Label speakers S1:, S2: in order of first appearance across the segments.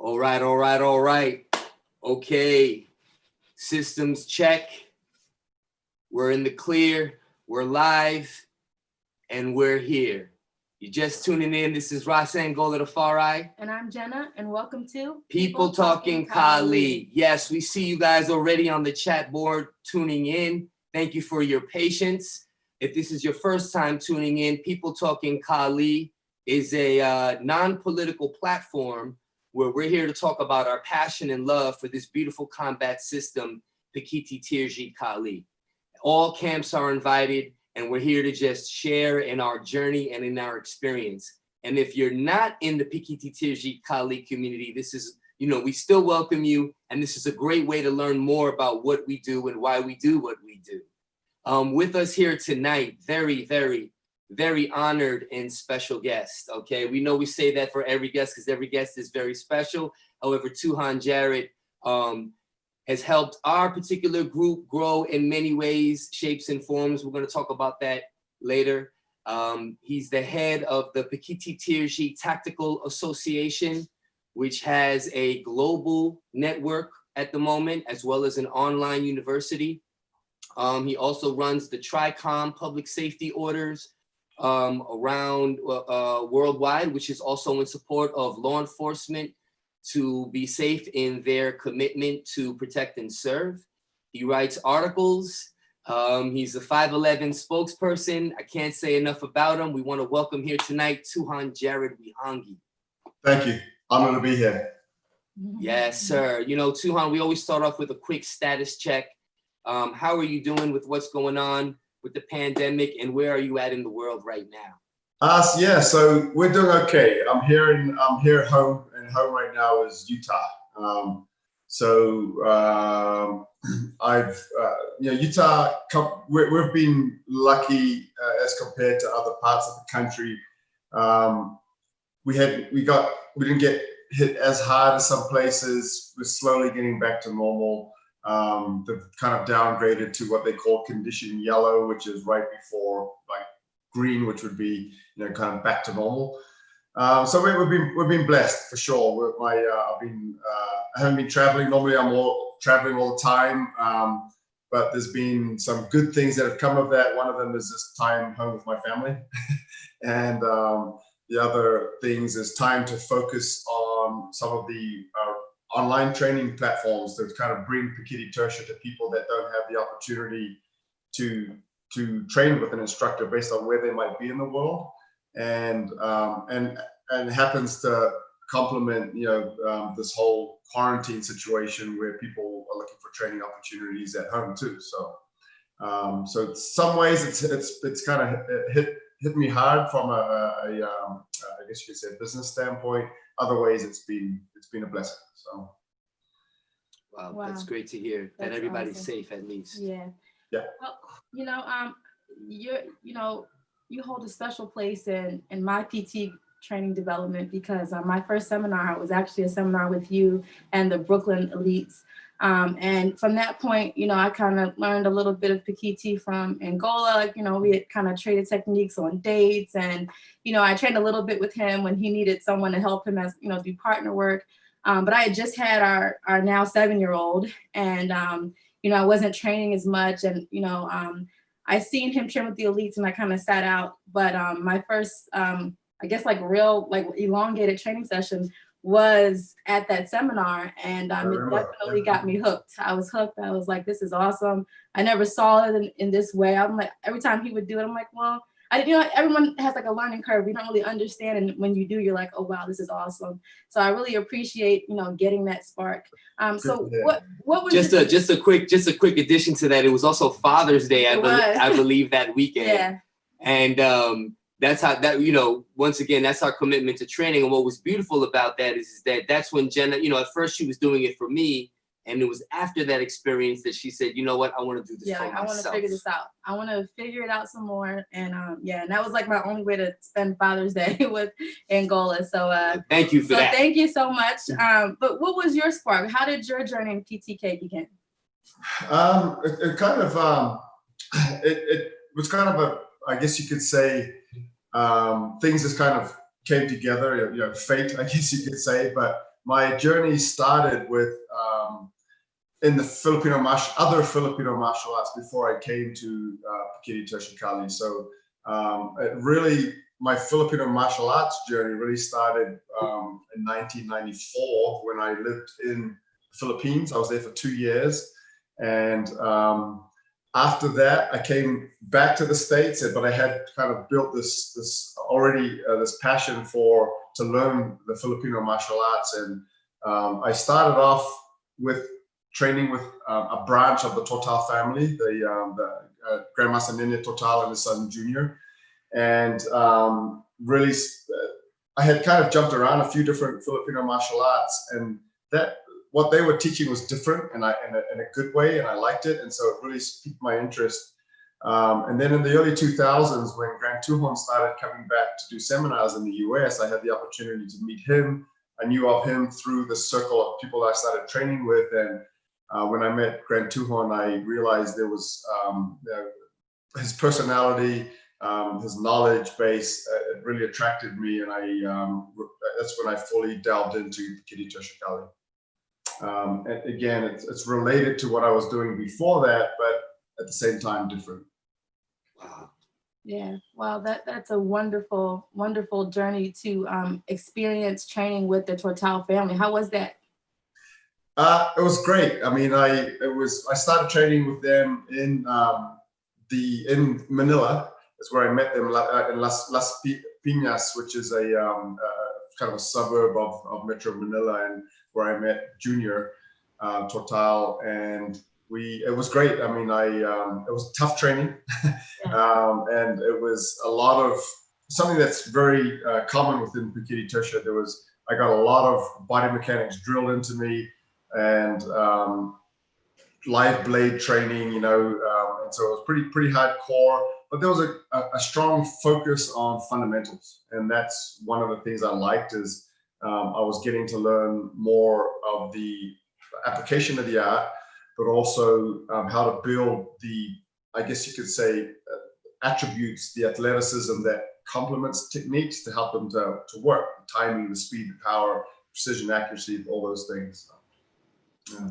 S1: All right, all right, all right. Okay, systems check. We're in the clear, we're live, and we're here. You're just tuning in. This is Rasa Angola the Far Eye.
S2: And I'm Jenna, and welcome to
S1: People Talking Kali. Yes, we see you guys already on the chat board tuning in. Thank you for your patience. If this is your first time tuning in, People Talking Kali is a non-political platform where we're here to talk about our passion and love for this beautiful combat system, Pekiti Tirsia Tactical. All camps are invited, and we're here to just share in our journey and in our experience. And if you're not in the Pekiti Tirsia Tactical community, this is, we still welcome you, and this is a great way to learn more about what we do and why we do what we do. With us here tonight, very, very, very honored and special guest, okay? We know we say that for every guest because every guest is very special. However, Tuhon Jared has helped our particular group grow in many ways, shapes, and forms. We're gonna talk about that later. He's the head of the Pekiti Tirsia Tactical Association, which has a global network at the moment, as well as an online university. He also runs the TRICOM Public Safety Orders around worldwide, which is also in support of law enforcement to be safe in their commitment to protect and serve. He writes articles. He's a 5'11" spokesperson. I can't say enough about him. We want to welcome here tonight, Tuhon Jared Wihongi.
S3: Thank you. Honored to be here.
S1: Yes, sir. Tuhon, we always start off with a quick status check. How are you doing with what's going on with the pandemic, and where are you at in the world right now?
S3: Yeah, so we're doing okay. I'm here at home, and home right now is Utah. Utah, we've been lucky as compared to other parts of the country. We didn't get hit as hard as some places. We're slowly getting back to normal. They've kind of downgraded to what they call condition yellow, which is right before like green, which would be kind of back to normal. So we've been blessed for sure. I haven't been traveling. Normally I'm traveling all the time, but there's been some good things that have come of that. One of them is this time home with my family, and the other things is time to focus on some of the online training platforms that kind of bring Pekiti Tirsia to people that don't have the opportunity to train with an instructor based on where they might be in the world, and happens to complement this whole quarantine situation where people are looking for training opportunities at home too. So in some ways it's kind of hit me hard from I guess you could say business standpoint. Other ways it's been a blessing. So
S1: wow, that's great to hear. That everybody's awesome. Safe at least.
S2: Yeah. Well, you hold a special place in my PT training development because my first seminar was actually a seminar with you and the Brooklyn elites. And from that point, I kind of learned a little bit of Pekiti from Angola. We had kind of traded techniques on dates, and, I trained a little bit with him when he needed someone to help him do partner work. But I had just had our now 7-year-old, and, I wasn't training as much, and, I seen him train with the elites and I kind of sat out. But my first, I guess real elongated training session was at that seminar, and it definitely got me hooked. I was hooked. I was like, this is awesome. I never saw it in this way. I'm like, every time he would do it, I'm like, well, everyone has a learning curve. You don't really understand, and when you do, you're like, oh wow, this is awesome. So I really appreciate getting that spark. So what was
S1: just a quick addition to that? It was also Father's Day, I believe that weekend.
S2: Yeah.
S1: And that's how once again, that's our commitment to training. And what was beautiful about that is that's when Jenna, at first she was doing it for me, and it was after that experience that she said, you know what, I want to do this for myself.
S2: I want to figure this out. I want to figure it out some more. And and that was my only way to spend Father's Day with Angola. So
S1: thank you for that.
S2: Thank you so much. But what was your spark? How did your journey in PTK begin?
S3: It was kind of I guess you could say, things just kind of came together, fate, I guess you could say. But my journey started with in the other Filipino martial arts before I came to Pekiti Tirsia. So my Filipino martial arts journey really started in 1994 when I lived in the Philippines. I was there for 2 years, and after that I came back to the States, but I had kind of built this passion to learn the Filipino martial arts, and I started off with training with a branch of the Total family, the Grandmaster Nina Total and his son Junior. And really, I had kind of jumped around a few different Filipino martial arts, and that what they were teaching was different, and in a good way, and I liked it, and so it really piqued my interest. And then in the early 2000s, when GrandTuhon started coming back to do seminars in the US, I had the opportunity to meet him. I knew of him through the circle of people I started training with, and when I met GrandTuhon, I realized there was his personality, his knowledge base, it really attracted me, and that's when I fully delved into Pekiti Tirsia. And again, it's related to what I was doing before that, but at the same time different.
S1: Wow.
S2: Yeah, wow, that's a wonderful, wonderful journey to experience training with the Total family. How was that?
S3: It was great. I mean, I started training with them in Manila. That's where I met them in Las Piñas, which is a kind of a suburb of Metro Manila, and where I met Junior Total, and it was great. I mean, it was tough training, and it was a lot of something that's very common within Pekiti Tirsia. I got a lot of body mechanics drilled into me, and live blade training, and so it was pretty hardcore. But there was a strong focus on fundamentals, and that's one of the things I liked is I was getting to learn more of the application of the art, but also how to build I guess you could say, attributes, the athleticism that complements techniques to help them to work, the timing, the speed, the power, precision, accuracy, all those things. Yeah.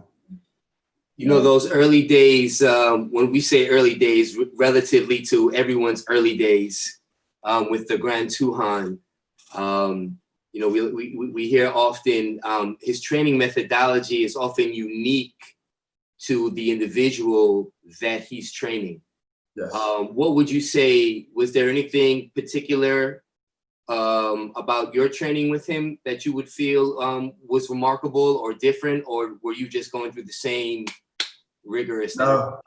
S1: You know, those early days, when we say early days, relatively to everyone's early days with the GrandTuhon, we hear often his training methodology is often unique to the individual that he's training.
S3: Yes.
S1: What would you say, was there anything particular about your training with him that you would feel was remarkable or different, or were you just going through the same rigorous?
S3: No,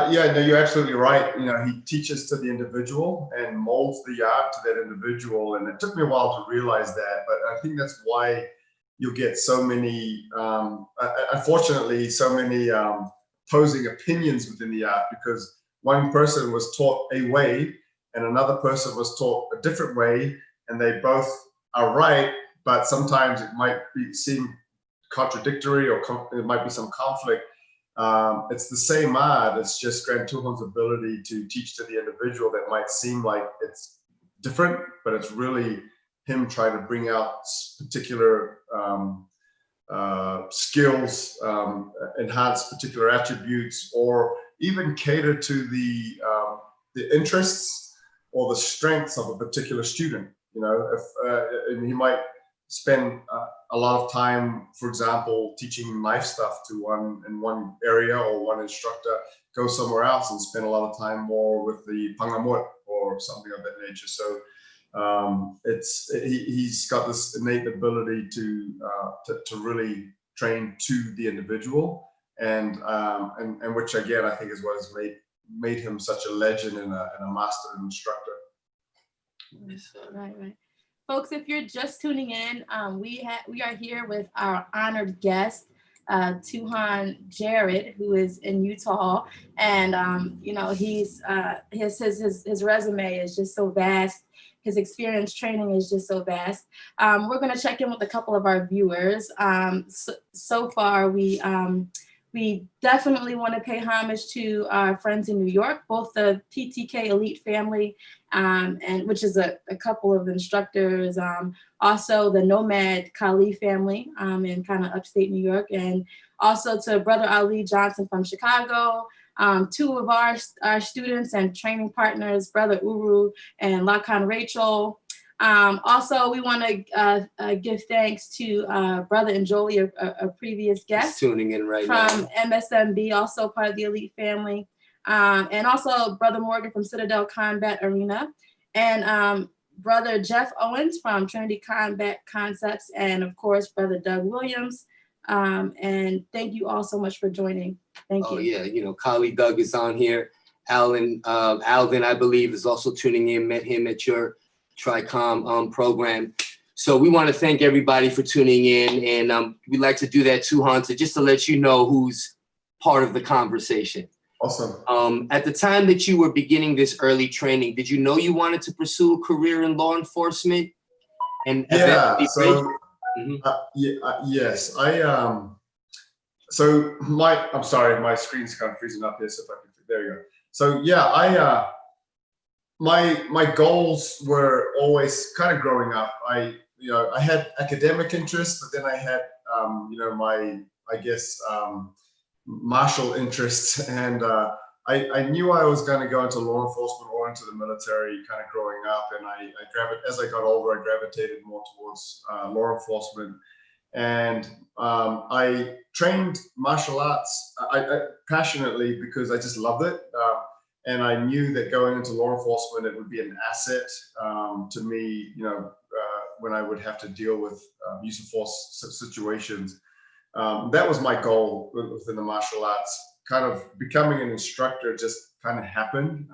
S3: you're absolutely right. He teaches to the individual and molds the art to that individual, and it took me a while to realize that, but I think that's why you'll get so many, unfortunately, so many opposing opinions within the art, because one person was taught a way and another person was taught a different way, and they both are right, but sometimes it might seem contradictory, or there might be some conflict. It's the same art, it's just GrandTuhon's ability to teach to the individual that might seem like it's different, but it's really him trying to bring out particular skills, enhance particular attributes, or even cater to the interests or the strengths of a particular student. And he might spend a lot of time, for example, teaching knife stuff to one area, or one instructor go somewhere else and spend a lot of time more with the pangamot or something of that nature. So he's got this innate ability to really train to the individual, and which again I think is what has made him such a legend and a master instructor.
S2: Right. Folks, if you're just tuning in, we are here with our honored guest, Tuhon Jared, who is in Utah, and his resume is just so vast. His experience training is just so vast. We're going to check in with a couple of our viewers. So far, we We definitely want to pay homage to our friends in New York, both the PTK elite family, and which is a couple of instructors, also the Nomad Kali family in kind of upstate New York, and also to Brother Ali Johnson from Chicago, two of our students and training partners, Brother Uru and Lakan Rachel. Also, we want to give thanks to Brother Njoli, a previous guest.
S1: He's tuning in right
S2: from
S1: now.
S2: MSMB, also part of the elite family. And also Brother Morgan from Citadel Combat Arena. And Brother Jeff Owens from Trinity Combat Concepts. And of course, Brother Doug Williams. And thank you all so much for joining. Thank you.
S1: Oh yeah, you know, Kali Doug is on here. Alvin, I believe, is also tuning in. Met him at your TRICOM program. So we want to thank everybody for tuning in, and we like to do that too, Hunter, just to let you know who's part of the conversation.
S3: Awesome.
S1: At the time that you were beginning this early training, did you know you wanted to pursue a career in law enforcement? And
S3: yeah, so
S1: yes,
S3: so I'm sorry, my screen's kind of freezing up here, so if I can, there you go. So yeah, my goals were always kind of growing up. I had academic interests, but then I had, my, I guess, martial interests. And I knew I was going to go into law enforcement or into the military kind of growing up. And as I got older, I gravitated more towards law enforcement. And I trained martial arts I passionately because I just loved it. And I knew that going into law enforcement, it would be an asset to me, when I would have to deal with use of force situations. That was my goal within the martial arts. Kind of becoming an instructor just kind of happened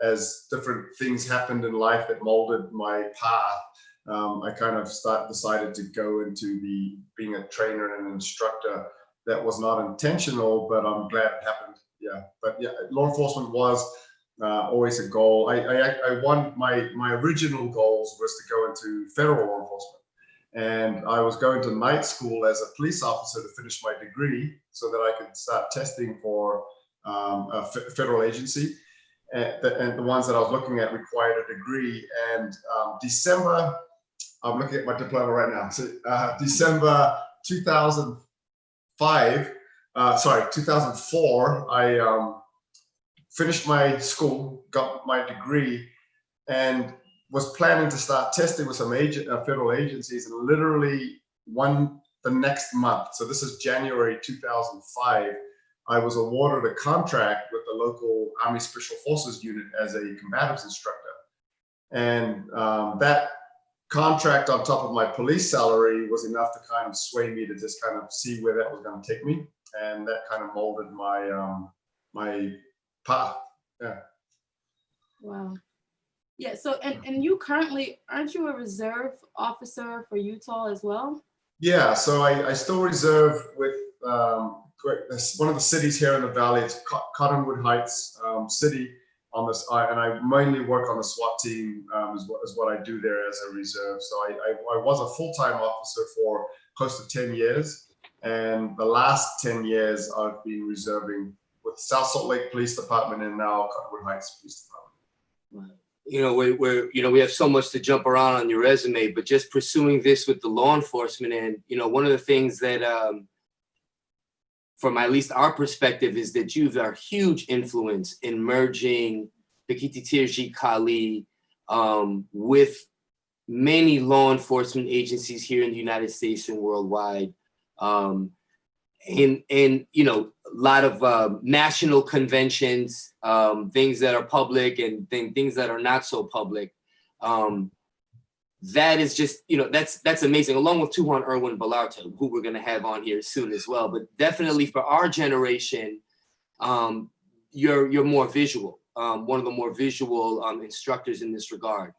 S3: as different things happened in life that molded my path. I kind of decided to go into being a trainer and an instructor. That was not intentional, but I'm glad it happened. Yeah, but yeah, law enforcement was always a goal. I wanted my original goals was to go into federal law enforcement, and I was going to night school as a police officer to finish my degree so that I could start testing for a federal agency, and the ones that I was looking at required a degree. And December, I'm looking at my diploma right now. So December 2004, I finished my school, got my degree, and was planning to start testing with some federal agencies, and literally the next month, so this is January 2005, I was awarded a contract with the local Army Special Forces unit as a combatives instructor. And that contract on top of my police salary was enough to kind of sway me to just kind of see where that was going to take me. And that kind of molded my my path. Yeah.
S2: Wow. Yeah. So, and you currently, aren't you a reserve officer for Utah as well? Yeah.
S3: So I still reserve with one of the cities here in the valley. It's Cottonwood Heights city on this, and I mainly work on the SWAT team is what I do there as a reserve. So I was a full-time officer for close to 10 years. And the last 10 years I've been reserving with South Salt Lake Police Department and now Cottonwood Heights Police Department.
S1: Wow. We have so much to jump around on your resume, but just pursuing this with the law enforcement, and one of the things that from at least our perspective is that you've a huge influence in merging Pekiti Tirsia Kali with many law enforcement agencies here in the United States and worldwide. And a lot of national conventions, things that are public and things that are not so public. That is just, that's amazing, along with Tuhon Erwin Ballarto, who we're going to have on here soon as well. But definitely for our generation, you're more visual, one of the more visual instructors in this regard.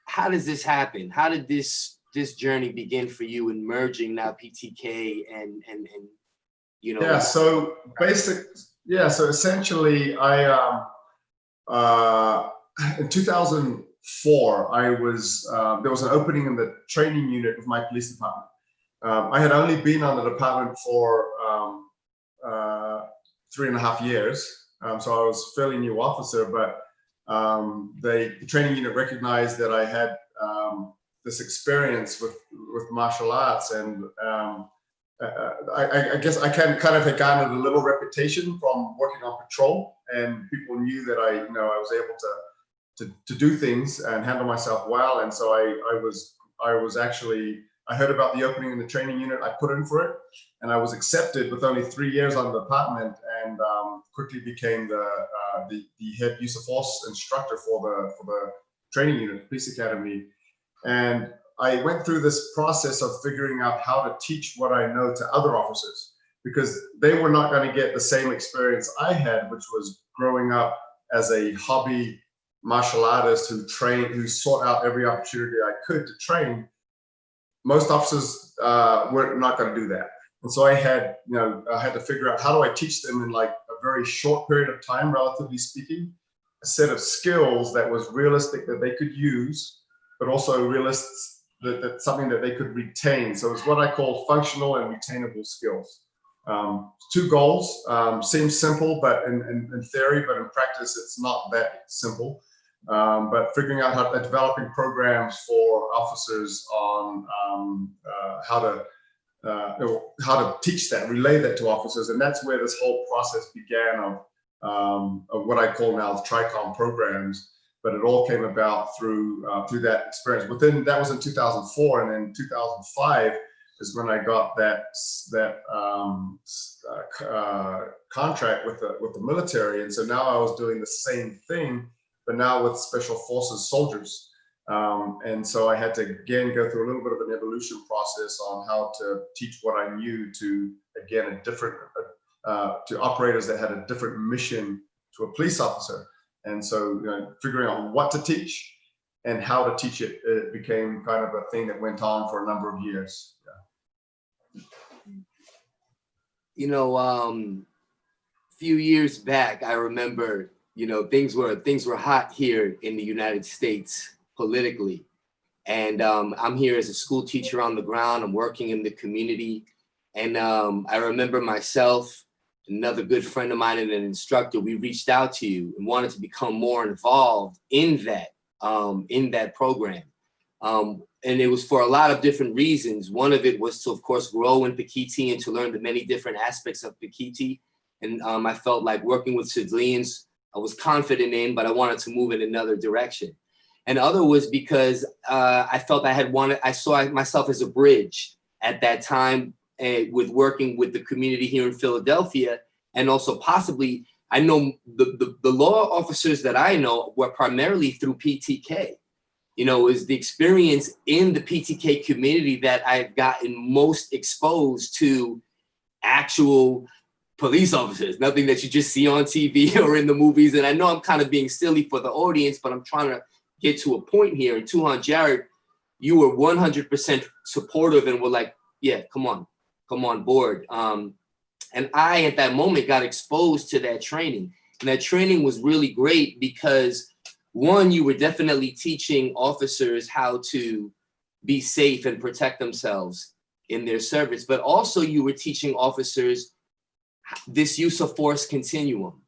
S1: How does this happen? How did this journey begin for you in merging now PTK and
S3: Yeah, so so essentially I in 2004 I was there was an opening in the training unit of my police department. I had only been on the department for 3.5 years. So I was a fairly new officer, but the training unit recognized that I had this experience with martial arts, and I guess I kind of had garnered a little reputation from working on patrol, and people knew that I was able to do things and handle myself well. And so I heard about the opening in the training unit. I put in for it, and I was accepted with only 3 years on the department, and quickly became the head use of force instructor for the training unit, police academy. And I went through this process of figuring out how to teach what I know to other officers, because they were not going to get the same experience I had, which was growing up as a hobby martial artist who sought out every opportunity I could to train. Most officers were not going to do that. And so I had to figure out, how do I teach them in like a very short period of time, relatively speaking, a set of skills that was realistic, that they could use, but also realistic, that something that they could retain. So it's what I call functional and retainable skills. 2 goals, seems simple, but in theory, but in practice, it's not that simple. But figuring out developing programs for officers on how to teach that, relay that to officers. And that's where this whole process began of what I call now the TRICOM programs. But it all came about through that experience. That was in 2004, and then 2005 is when I got that contract with the military. And so now I was doing the same thing, but now with special forces soldiers. And so I had to again go through a little bit of an evolution process on how to teach what I knew to, again, to operators that had a different mission to a police officer. And so figuring out what to teach and how to teach it, it became kind of a thing that went on for a number of years.
S1: Yeah. Few years back, I remember, things were hot here in the United States politically. And I'm here as a school teacher on the ground. I'm working in the community. And I remember myself, another good friend of mine and an instructor, we reached out to you and wanted to become more involved in that program. And it was for a lot of different reasons. One of it was to, of course, grow in Pekiti and to learn the many different aspects of Pekiti. And I felt like working with civilians, I was confident in, but I wanted to move in another direction. And other was because I felt I saw myself as a bridge at that time with working with the community here in Philadelphia. And also possibly, I know the law officers that I know were primarily through PTK. Is the experience in the PTK community that I've gotten most exposed to actual police officers, nothing that you just see on TV or in the movies. And I know I'm kind of being silly for the audience, but I'm trying to get to a point here. And Tuhon Jared, you were 100% supportive and were like, yeah, come on board. And I, at that moment, got exposed to that training. And that training was really great because, one, you were definitely teaching officers how to be safe and protect themselves in their service, but also you were teaching officers this use of force continuum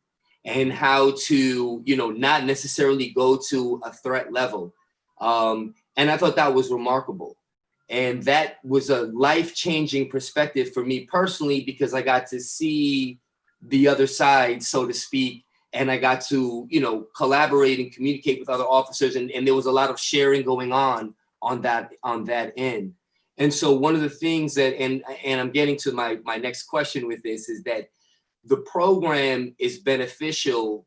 S1: and how to, not necessarily go to a threat level. And I thought that was remarkable. And that was a life-changing perspective for me personally, because I got to see the other side, so to speak, and I got to, collaborate and communicate with other officers. And there was a lot of sharing going on that end. And so one of the things that, and I'm getting to my next question with this, is that the program is beneficial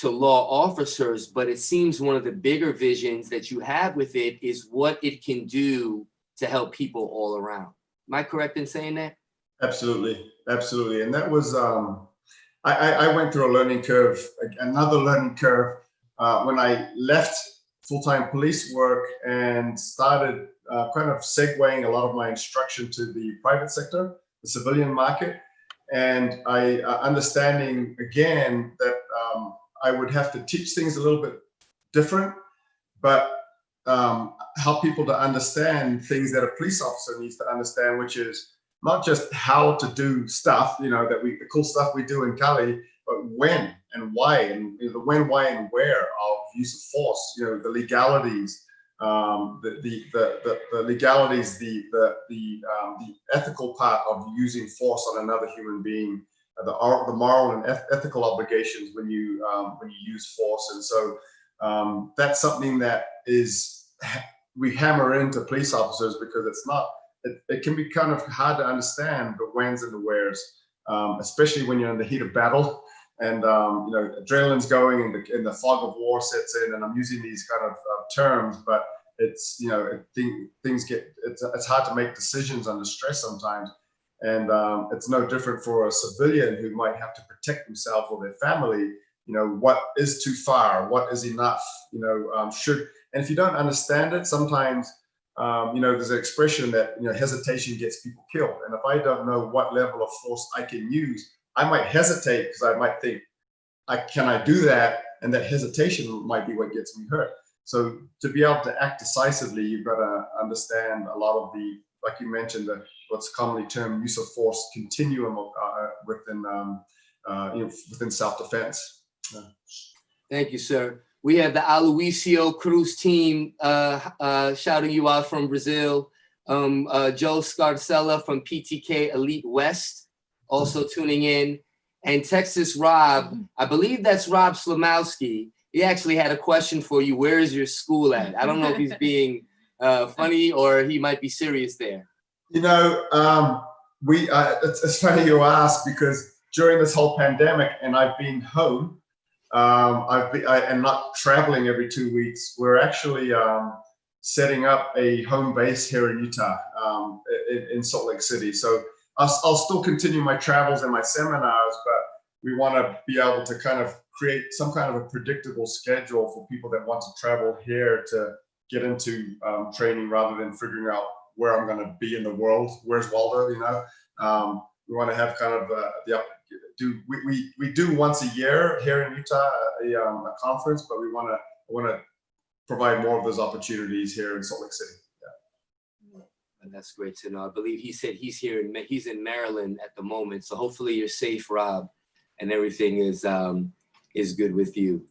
S1: to law officers, but it seems one of the bigger visions that you have with it is what it can do to help people all around. Am I correct in saying that?
S3: Absolutely, absolutely. And that was, I went through a learning curve, another learning curve, when I left full-time police work and started kind of segueing a lot of my instruction to the private sector, the civilian market. And I understanding again that I would have to teach things a little bit different, but help people to understand things that a police officer needs to understand, which is not just how to do stuff, the cool stuff we do in Cali, but when and why, and the when, why, and where of use of force. The legalities, the legalities, the ethical part of using force on another human being, the moral and ethical obligations when you use force. And so that's something that we hammer into police officers, because it can be kind of hard to understand the whens and the wheres, especially when you're in the heat of battle and adrenaline's going and the fog of war sets in. And I'm using these kind of terms, but it's it's hard to make decisions under stress sometimes. And it's no different for a civilian who might have to protect themselves or their family. What is too far? What is enough? And if you don't understand it, sometimes, there's an expression that, hesitation gets people killed. And if I don't know what level of force I can use, I might hesitate because I might think, can I do that? And that hesitation might be what gets me hurt. So to be able to act decisively, you've got to understand a lot of the, like you mentioned, what's commonly termed use of force continuum within self-defense.
S1: Thank you, sir. We have the Aloisio Cruz team shouting you out from Brazil. Joe Scarcella from PTK Elite West also tuning in. And Texas Rob, I believe that's Rob Slamowski. He actually had a question for you. Where is your school at? I don't know if he's being funny or he might be serious there.
S3: It's funny you ask, because during this whole pandemic, and I've been home, and not traveling every 2 weeks, we're actually setting up a home base here in Utah, in Salt Lake City. So I'll still continue my travels and my seminars, but we want to be able to kind of create some kind of a predictable schedule for people that want to travel here to get into training, rather than figuring out where I'm going to be in the world. Where's Waldo? We want to have kind of we do once a year here in Utah a conference, but we want to provide more of those opportunities here in Salt Lake City. Yeah.
S1: And that's great to know. I believe he said he's in Maryland at the moment, so hopefully you're safe, Rob, and everything is good with you.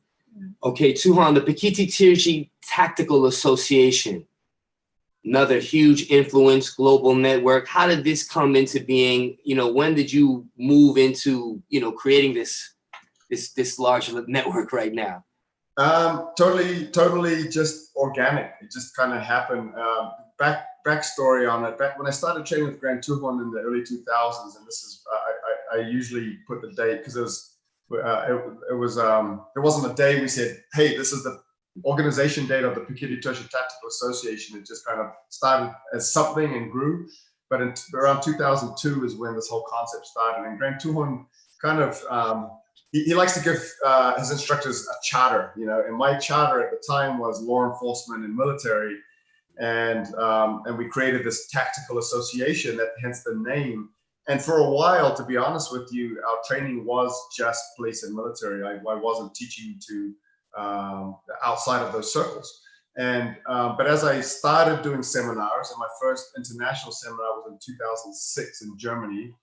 S1: Okay, Tuhon, the Pekiti Tirsia Tactical Association, another huge influence, global network. How did this come into being? When did you move into, creating this large network right now?
S3: Totally just organic. It just kind of happened. Backstory on it. Back when I started training with GrandTuhon in the early 2000s, and this is, I usually put the date because it wasn't a day we said, hey, this is the organization date of the Pekiti Tirsia Tactical Association. It just kind of started as something and grew. But around 2002 is when this whole concept started. And GrandTuhon kind of, he likes to give his instructors a charter, and my charter at the time was law enforcement and military. And we created this tactical association, that hence the name. And for a while, to be honest with you, our training was just police and military. I wasn't teaching to outside of those circles. And but as I started doing seminars, and my first international seminar was in 2006 in Germany,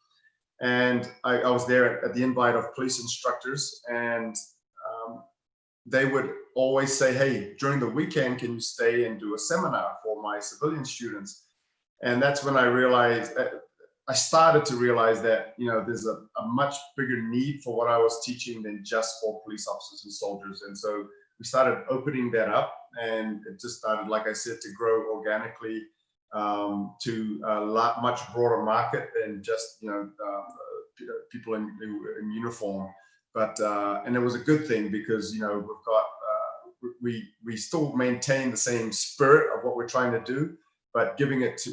S3: and I was there at the invite of police instructors, and they would always say, hey, during the weekend, can you stay and do a seminar for my civilian students? And that's when I started to realize that, there's a much bigger need for what I was teaching than just for police officers and soldiers. And so we started opening that up, and it just started, like I said, to grow organically to a much broader market than just, people in uniform. But and it was a good thing, because we've got we still maintain the same spirit of what we're trying to do, but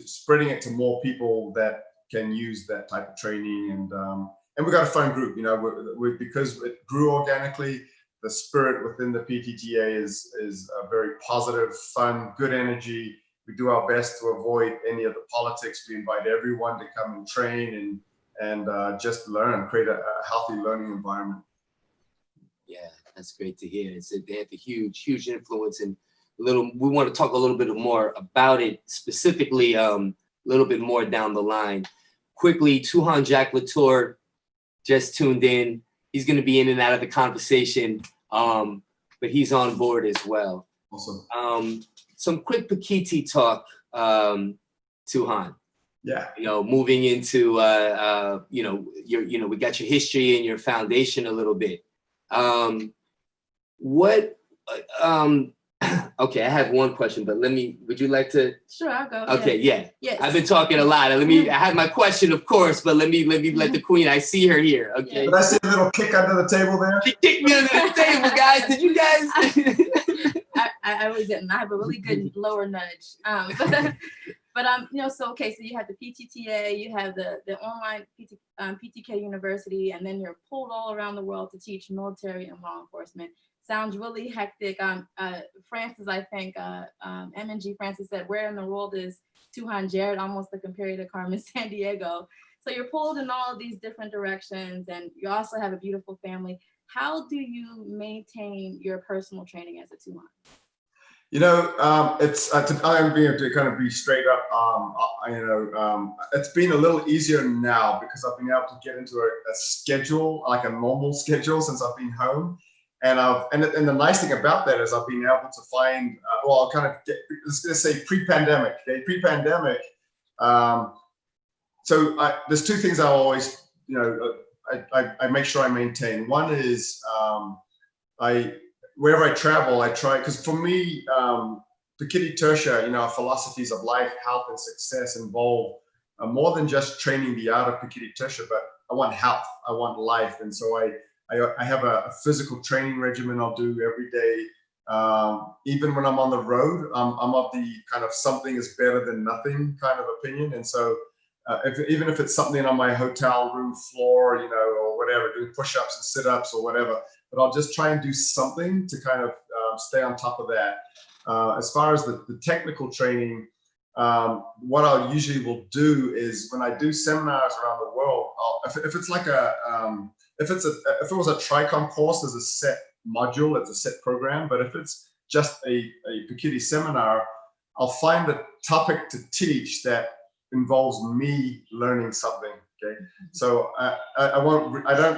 S3: spreading it to more people that can use that type of training. And we got a fun group, because it grew organically. The spirit within the PTTA is a very positive, fun, good energy. We do our best to avoid any of the politics. We invite everyone to come and train and just learn, create a healthy learning environment.
S1: Yeah, that's great to hear. They have a huge influence, and we want to talk a little bit more about it specifically, a little bit more down the line. quickly, Tuhon Jack Latour just tuned in. He's going to be in and out of the conversation, but he's on board as well.
S3: Awesome.
S1: Some quick Pekiti talk, Tuhon.
S3: Yeah.
S1: You know, moving into we got your history and your foundation a little bit. Okay, I have one question, but would you like to?
S2: Sure, I'll go.
S1: Okay, yeah.
S2: Yes.
S1: I've been talking a lot. I have my question, of course, but let me let the queen, I see her here, okay?
S3: Did I see a little kick under the table there?
S1: She kicked me under the table, guys. Did you guys?
S2: I always didn't. I have a really good lower nudge. So you have the PTTA, you have the online PTK University, and then you're pulled all around the world to teach military and law enforcement. Sounds really hectic. Francis, I think, MNG Francis said, where in the world is Tuhon Jared? Almost like compared to Carmen Sandiego. So you're pulled in all of these different directions, and you also have a beautiful family. How do you maintain your personal training as a Tuhon?
S3: You know, I'm being to kind of be straight up. It's been a little easier now because I've been able to get into a schedule, like a normal schedule, since I've been home. And the nice thing about that is I've been able to find, let's say pre-pandemic, okay, pre-pandemic. There's two things I always, I make sure I maintain. One is wherever I travel, I try, because for me, Pekiti Tirsia, philosophies of life, health, and success involve more than just training the art of Pekiti Tirsia, but I want health, I want life. And so I have a physical training regimen I'll do every day. Even when I'm on the road, I'm of the kind of something is better than nothing kind of opinion. And so even if it's something on my hotel room floor, or whatever, doing push-ups and sit-ups or whatever, but I'll just try and do something to kind of stay on top of that. As far as the technical training, what I usually will do is when I do seminars around the world, if it's like if it was a TRICOM course, there's a set module, it's a set program. But if it's just a Pekiti seminar, I'll find a topic to teach that involves me learning something. Okay, so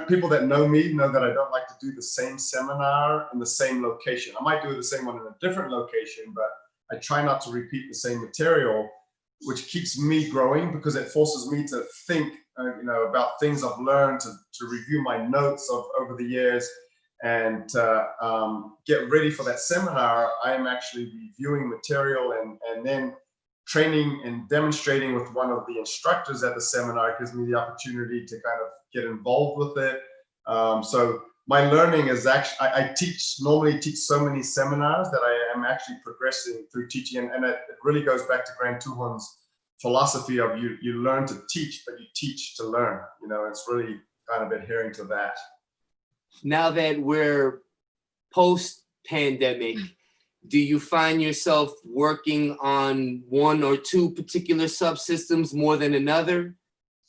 S3: people that know me know that I don't like to do the same seminar in the same location. I might do the same one in a different location, but I try not to repeat the same material, which keeps me growing because it forces me to think, about things I've learned, to review my notes over the years, and get ready for that seminar. I am actually reviewing material and then training and demonstrating with one of the instructors at the seminar. Gives me the opportunity to kind of get involved with it. So my learning is actually, I normally teach so many seminars that I am actually progressing through teaching. And it really goes back to GrandTuhon's philosophy of you learn to teach, but you teach to learn. It's really kind of adhering to that.
S1: Now that we're post-pandemic, do you find yourself working on one or two particular subsystems more than another?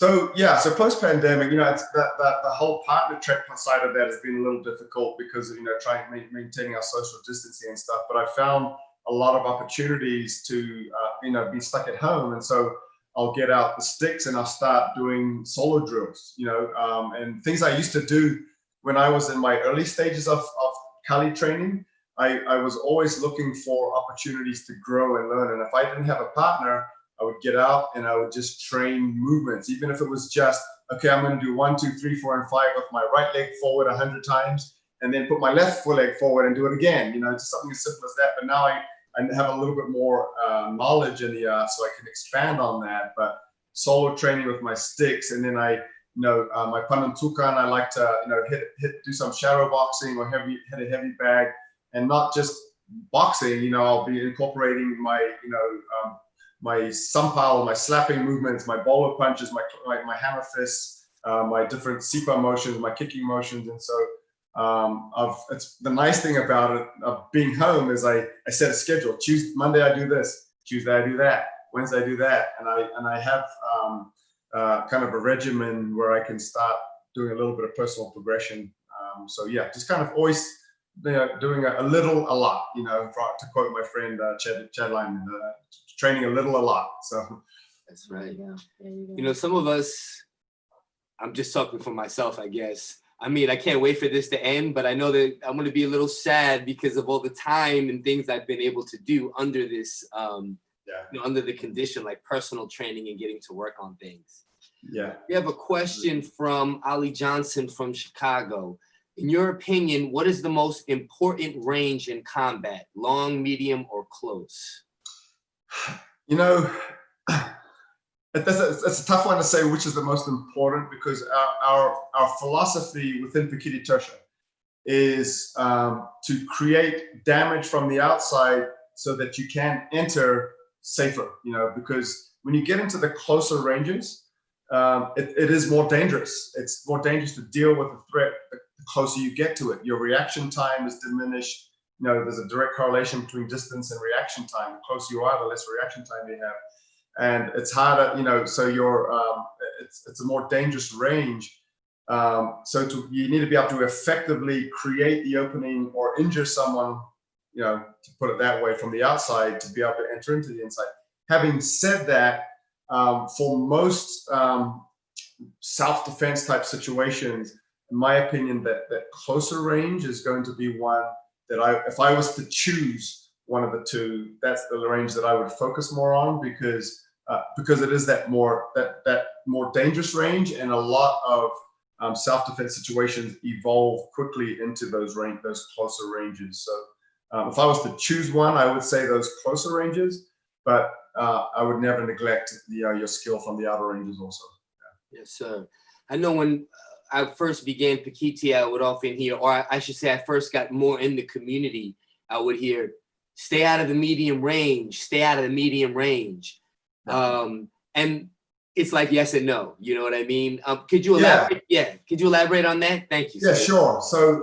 S3: So post-pandemic, it's the whole partner track side of that has been a little difficult because of, maintaining our social distancing and stuff. But I found a lot of opportunities to, be stuck at home. And so I'll get out the sticks and I'll start doing solo drills, and things I used to do when I was in my early stages of Kali training. I was always looking for opportunities to grow and learn. And if I didn't have a partner, I would get out and I would just train movements, even if it was just, okay, I'm going to do 1, 2, 3, 4, and 5 with my right leg forward 100 times, and then put my left leg forward and do it again. Just something as simple as that. But now I have a little bit more knowledge in the art, so I can expand on that. But solo training with my sticks, and then my panantukan, I like to do some shadow boxing or hit a heavy bag, and not just boxing. I'll be incorporating my my sampao, my slapping movements, my bowler punches, my hammer fists, my different sipa motions, my kicking motions. And so it's the nice thing about it of being home is I set a schedule. Monday I do this, Tuesday I do that, Wednesday I do that, and I have kind of a regimen where I can start doing a little bit of personal progression. So yeah, just kind of always doing a little, a lot. To quote my friend Chad Lyman, training a little, a lot. So
S1: That's
S2: There
S1: right.
S2: you go. There you go.
S1: You know, some of us, I'm just talking for myself, I guess. I mean, I can't wait for this to end, but I know that I'm going to be a little sad because of all the time and things I've been able to do under this, you know, under the condition, like personal training and getting to work on things.
S3: Yeah.
S1: We have a question from Ali Johnson from Chicago. In your opinion, what is the most important range in combat, long, medium, or close?
S3: You know, it's a tough one to say which is the most important, because our philosophy within Pekiti Tirsia is to create damage from the outside so that you can enter safer, you know, because when you get into the closer ranges, it is more dangerous. It's more dangerous to deal with the threat the closer you get to it. Your reaction time is diminished. You know, there's a direct correlation between distance and reaction time. The closer you are, the less reaction time you have. And it's harder, you know, so it's a more dangerous range. You need to be able to effectively create the opening or injure someone, you know, to put it that way, from the outside to be able to enter into the inside. Having said that, for most self-defense type situations, in my opinion, that closer range is going to be one that if I was to choose one of the two, that's the range that I would focus more on, because it is that more dangerous range, and a lot of self-defense situations evolve quickly into those closer ranges. So if I was to choose one, I would say those closer ranges, but I would never neglect your skill from the outer ranges also.
S1: Yeah. Yes, sir. I know when I first began Pekiti, I would often hear, or I should say I first got more in the community, I would hear, stay out of the medium range, stay out of the medium range. And it's like yes and no, you know what I mean? Could you elaborate? Yeah. Could you elaborate on that? Thank you.
S3: Yeah,
S1: sir.
S3: sure. So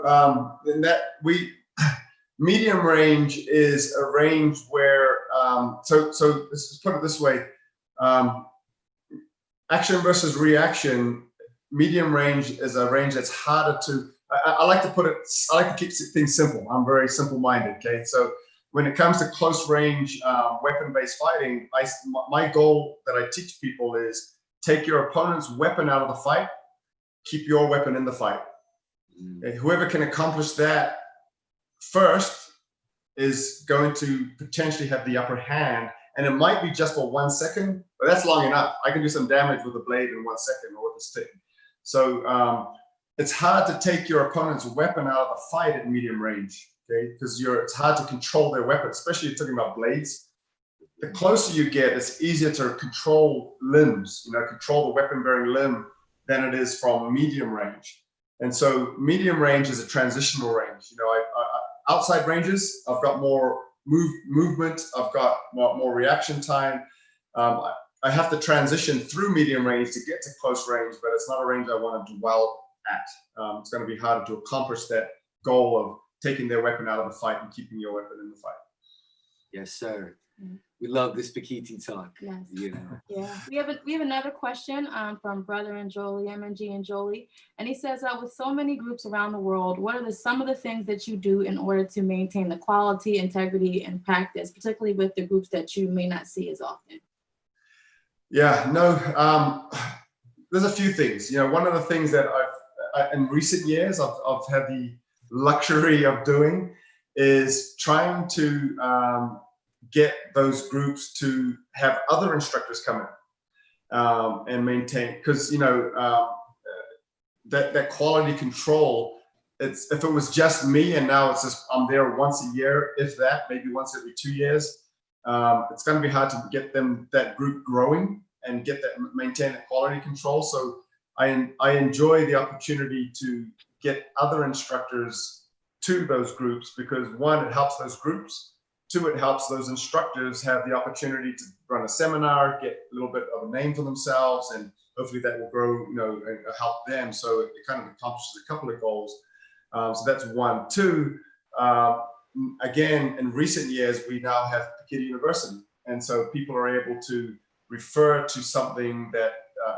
S3: medium range is a range where so let's put it this way: action versus reaction. Medium range is a range that's harder to. I like to keep things simple. I'm very simple-minded. Okay, so when it comes to close range weapon-based fighting, my goal that I teach people is take your opponent's weapon out of the fight, keep your weapon in the fight. And whoever can accomplish that first is going to potentially have the upper hand, and it might be just for 1 second, but that's long enough. I can do some damage with a blade in 1 second or with a stick. So it's hard to take your opponent's weapon out of the fight at medium range, okay? Because it's hard to control their weapon, especially if you're talking about blades. The closer you get, it's easier to control limbs, you know, control the weapon-bearing limb than it is from medium range. And so medium range is a transitional range. You know, outside ranges, I've got more movement, I've got more reaction time. I have to transition through medium range to get to close range, but it's not a range I want to dwell at. It's going to be harder to accomplish that goal of taking their weapon out of the fight and keeping your weapon in the fight.
S1: Yes, sir. We love this Pekiti talk.
S2: Yes.
S1: You know.
S2: Yeah. We have another question from Brother and Jolie, MNG and Jolie, and he says, with so many groups around the world, what are some of the things that you do in order to maintain the quality, integrity, and practice, particularly with the groups that you may not see as often?
S3: Yeah, no, there's a few things. You know, one of the things that in recent years I've had the luxury of doing is trying to get those groups to have other instructors come in and maintain, because you know that quality control. If it was just me and now it's just I'm there once a year, if that, maybe once every 2 years. It's going to be hard to get that group growing and maintain that quality control. So I enjoy the opportunity to get other instructors to those groups, because one, it helps those groups. Two, it helps those instructors have the opportunity to run a seminar, get a little bit of a name for themselves, and hopefully that will grow, you know, and help them. So it kind of accomplishes a couple of goals. So that's one. Two, again, in recent years, we now have Pekiti University. And so people are able to refer to something that,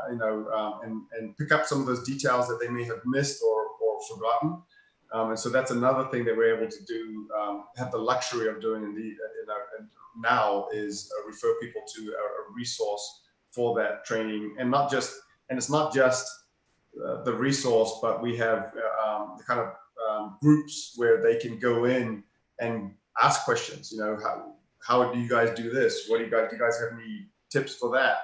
S3: and pick up some of those details that they may have missed or forgotten. And so that's another thing that we're able to do, have the luxury of doing now is refer people to a resource for that training, and it's not just the resource, but we have the kind of groups where they can go in and ask questions. You know, how do you guys do this? What do you guys have any tips for that?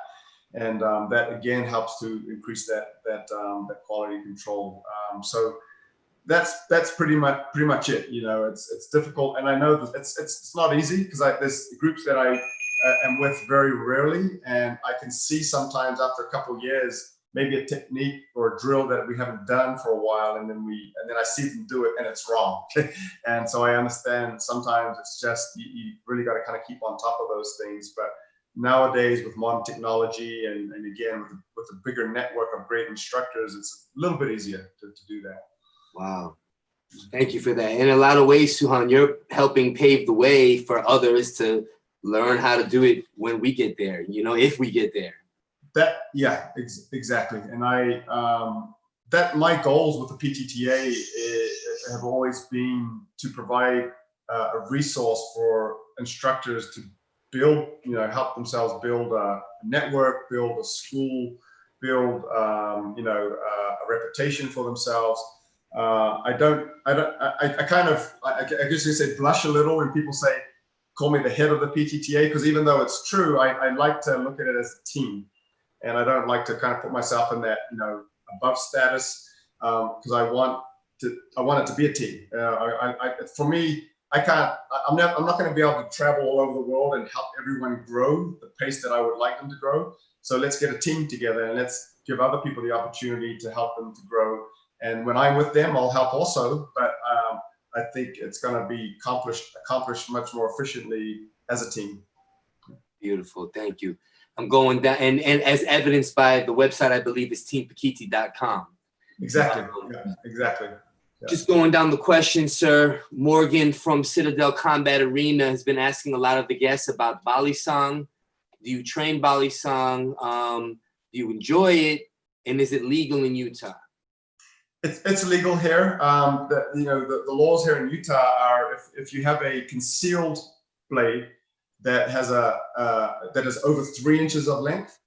S3: And that again helps to increase that quality control. So that's pretty much it. You know, it's difficult, and I know that it's not easy, because there's groups that I am with very rarely, and I can see sometimes after a couple of years maybe a technique or a drill that we haven't done for a while, and then I see them do it and it's wrong. And so I understand sometimes it's just you really got to kind of keep on top of those things. But nowadays with modern technology and again with a bigger network of great instructors, it's a little bit easier to do that.
S1: Wow. Thank you for that. In a lot of ways, Tuhon, you're helping pave the way for others to learn how to do it when we get there, you know, if we get there.
S3: Exactly. And my goals with the PTTA have always been to provide a resource for instructors to build, you know, help themselves build a network, build a school, build, a reputation for themselves. I guess you say blush a little when people say, call me the head of the PTTA, because even though it's true, I like to look at it as a team. And I don't like to kind of put myself in that, you know, above status, because I want it to be a team. For me, I'm not going to be able to travel all over the world and help everyone grow the pace that I would like them to grow. So let's get a team together and let's give other people the opportunity to help them to grow. And when I'm with them, I'll help also. But I think it's going to be accomplished much more efficiently as a team.
S1: Beautiful. Thank you. I'm going down, and as evidenced by the website, I believe is teampekiti.com.
S3: Exactly. Exactly. Yeah.
S1: Just going down the question, sir. Morgan from Citadel Combat Arena has been asking a lot of the guests about Balisong. Do you train Balisong? Do you enjoy it? And is it legal in Utah?
S3: It's legal here. The laws here in Utah are if you have a concealed blade that has that is over 3 inches of length,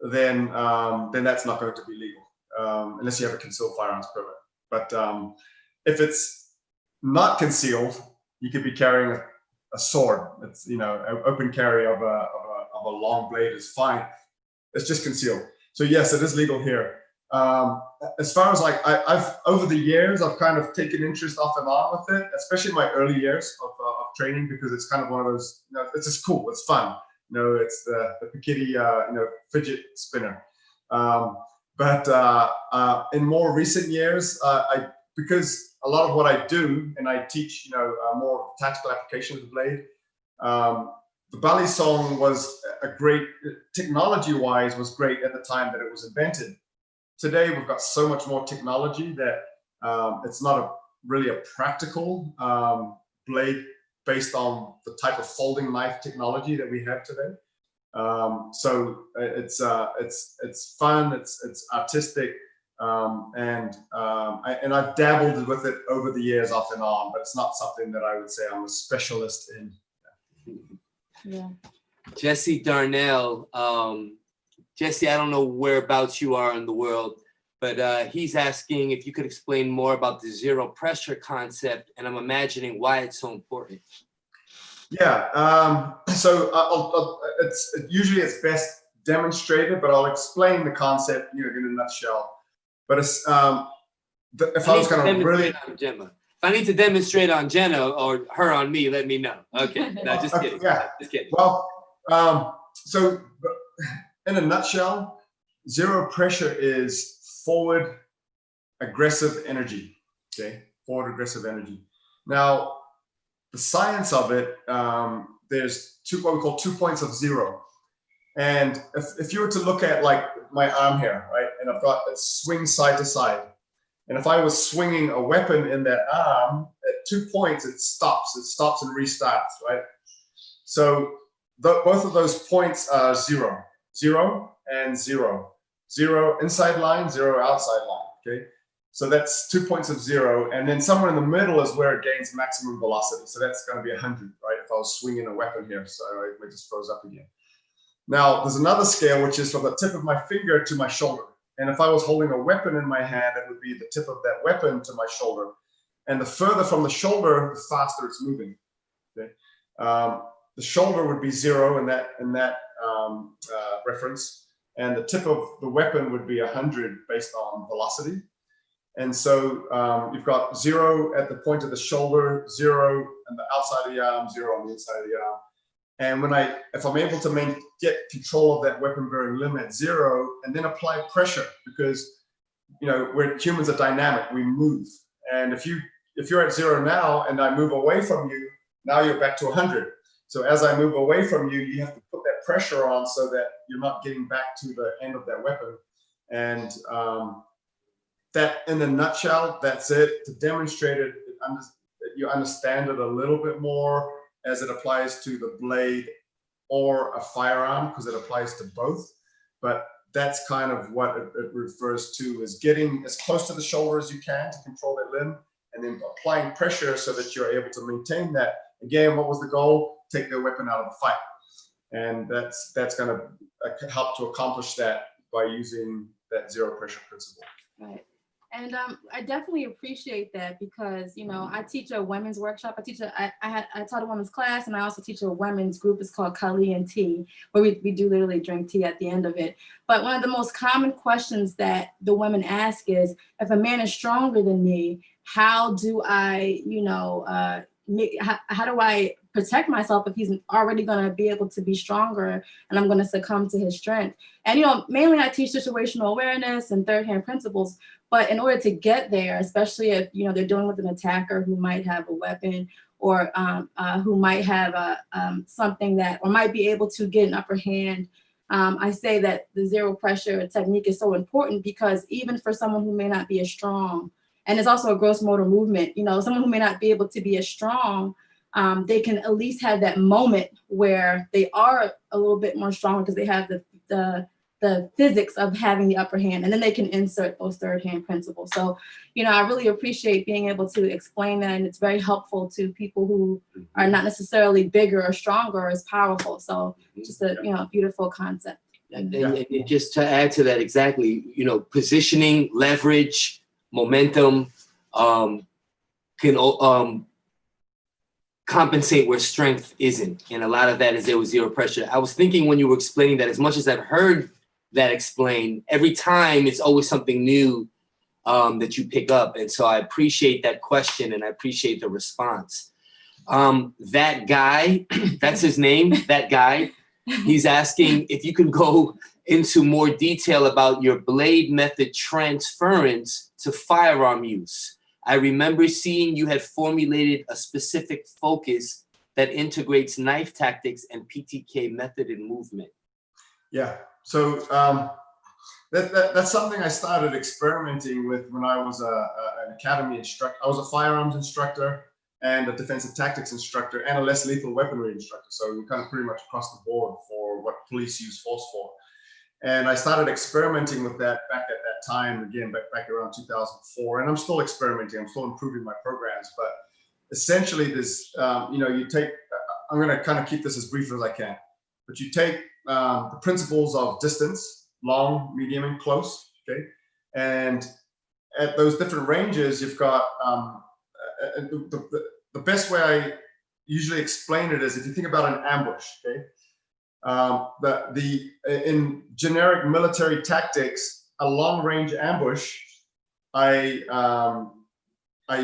S3: then that's not going to be legal unless you have a concealed firearms permit. But if it's not concealed, you could be carrying a sword. It's, you know, an open carry of a long blade is fine. It's just concealed. So yes, it is legal here. As far as like I've over the years, I've kind of taken interest off and on with it, especially in my early years of training, because it's kind of one of those, you know, it's just cool, it's fun. You know, it's the Pekiti, fidget spinner. But in more recent years, because a lot of what I do, and I teach, more tactical application of the blade, the Balisong was a great, technology-wise, was great at the time that it was invented. Today, we've got so much more technology that it's not really a practical blade based on the type of folding knife technology that we have today. So it's fun, it's artistic, and I've dabbled with it over the years off and on, but it's not something that I would say I'm a specialist in.
S2: Yeah.
S1: Jesse Darnell, Jesse, I don't know whereabouts you are in the world, but he's asking if you could explain more about the zero pressure concept, and I'm imagining why it's so important.
S3: Yeah, so usually it's best demonstrated, but I'll explain the concept, in a nutshell. But it's if I was going to really,
S1: Gemma. If I need to demonstrate on Jenna or her on me, let me know. Okay, no, just kidding.
S3: Yeah,
S1: just kidding.
S3: Well, so in a nutshell, zero pressure is forward aggressive energy. Okay, forward aggressive energy. Now, the science of it, there's what we call 2 points of zero. And if you were to look at like my arm here, right, and I've got it swing side to side, and if I was swinging a weapon in that arm, at 2 points, it stops and restarts, right? So both of those points are zero, zero and zero, zero inside line, zero outside line, okay? So that's 2 points of zero, and then somewhere in the middle is where it gains maximum velocity. So that's going to be 100, right? If I was swinging a weapon here, so it just froze up again. Now, there's another scale, which is from the tip of my finger to my shoulder. And if I was holding a weapon in my hand, it would be the tip of that weapon to my shoulder. And the further from the shoulder, the faster it's moving. Okay? The shoulder would be 0 in that reference. And the tip of the weapon would be 100 based on velocity. And so you've got 0 at the point of the shoulder, 0 on the outside of the arm, 0 on the inside of the arm. And if I'm able to get control of that weapon-bearing limb at 0, and then apply pressure, because humans are dynamic, we move. And if you're at 0 now, and I move away from you, now you're back to 100. So as I move away from you, you have to put that pressure on so that you're not getting back to the end of that weapon. And that, in a nutshell, that's it. To demonstrate it, you understand it a little bit more as it applies to the blade or a firearm, because it applies to both. But that's kind of what it refers to, is getting as close to the shoulder as you can to control that limb, and then applying pressure so that you're able to maintain that. Again, what was the goal? Take the weapon out of the fight. And that's going to help to accomplish that by using that 0 pressure principle.
S2: Right. And I definitely appreciate that, because, I teach a women's workshop. I taught a women's class, and I also teach a women's group. It's called Kali and Tea, where we do literally drink tea at the end of it. But one of the most common questions that the women ask is, if a man is stronger than me, how do I, how do I protect myself if he's already going to be able to be stronger and I'm going to succumb to his strength? And, mainly I teach situational awareness and third-hand principles. But in order to get there, especially if, they're dealing with an attacker who might have a weapon, or who might have something that, or might be able to get an upper hand, I say that the 0 pressure technique is so important, because even for someone who may not be as strong, and it's also a gross motor movement, someone who may not be able to be as strong, they can at least have that moment where they are a little bit more strong, because they have the physics of having the upper hand, and then they can insert those third-hand principles. So, I really appreciate being able to explain that, and it's very helpful to people who are not necessarily bigger or stronger or as powerful. So just a beautiful concept.
S1: And just to add to that, exactly, positioning, leverage, momentum can compensate where strength isn't. And a lot of that is there with 0 pressure. I was thinking when you were explaining that, as much as I've heard that explained, every time it's always something new that you pick up. And so I appreciate that question, and I appreciate the response. That guy, that's his name, that guy, he's asking if you can go into more detail about your blade method transference to firearm use. I remember seeing you had formulated a specific focus that integrates knife tactics and PTK method and movement.
S3: Yeah, so that's something I started experimenting with when I was an academy instructor. I was a firearms instructor and a defensive tactics instructor and a less lethal weaponry instructor. So we kind of pretty much across the board for what police use force for. And I started experimenting with that back at that time, again, back around 2004. And I'm still experimenting. I'm still improving my programs. But essentially, this, you take, I'm going to kind of keep this as brief as I can. But you take the principles of distance, long, medium, and close, okay? And at those different ranges, you've got, the best way I usually explain it is if you think about an ambush, okay? In generic military tactics, a long-range ambush, I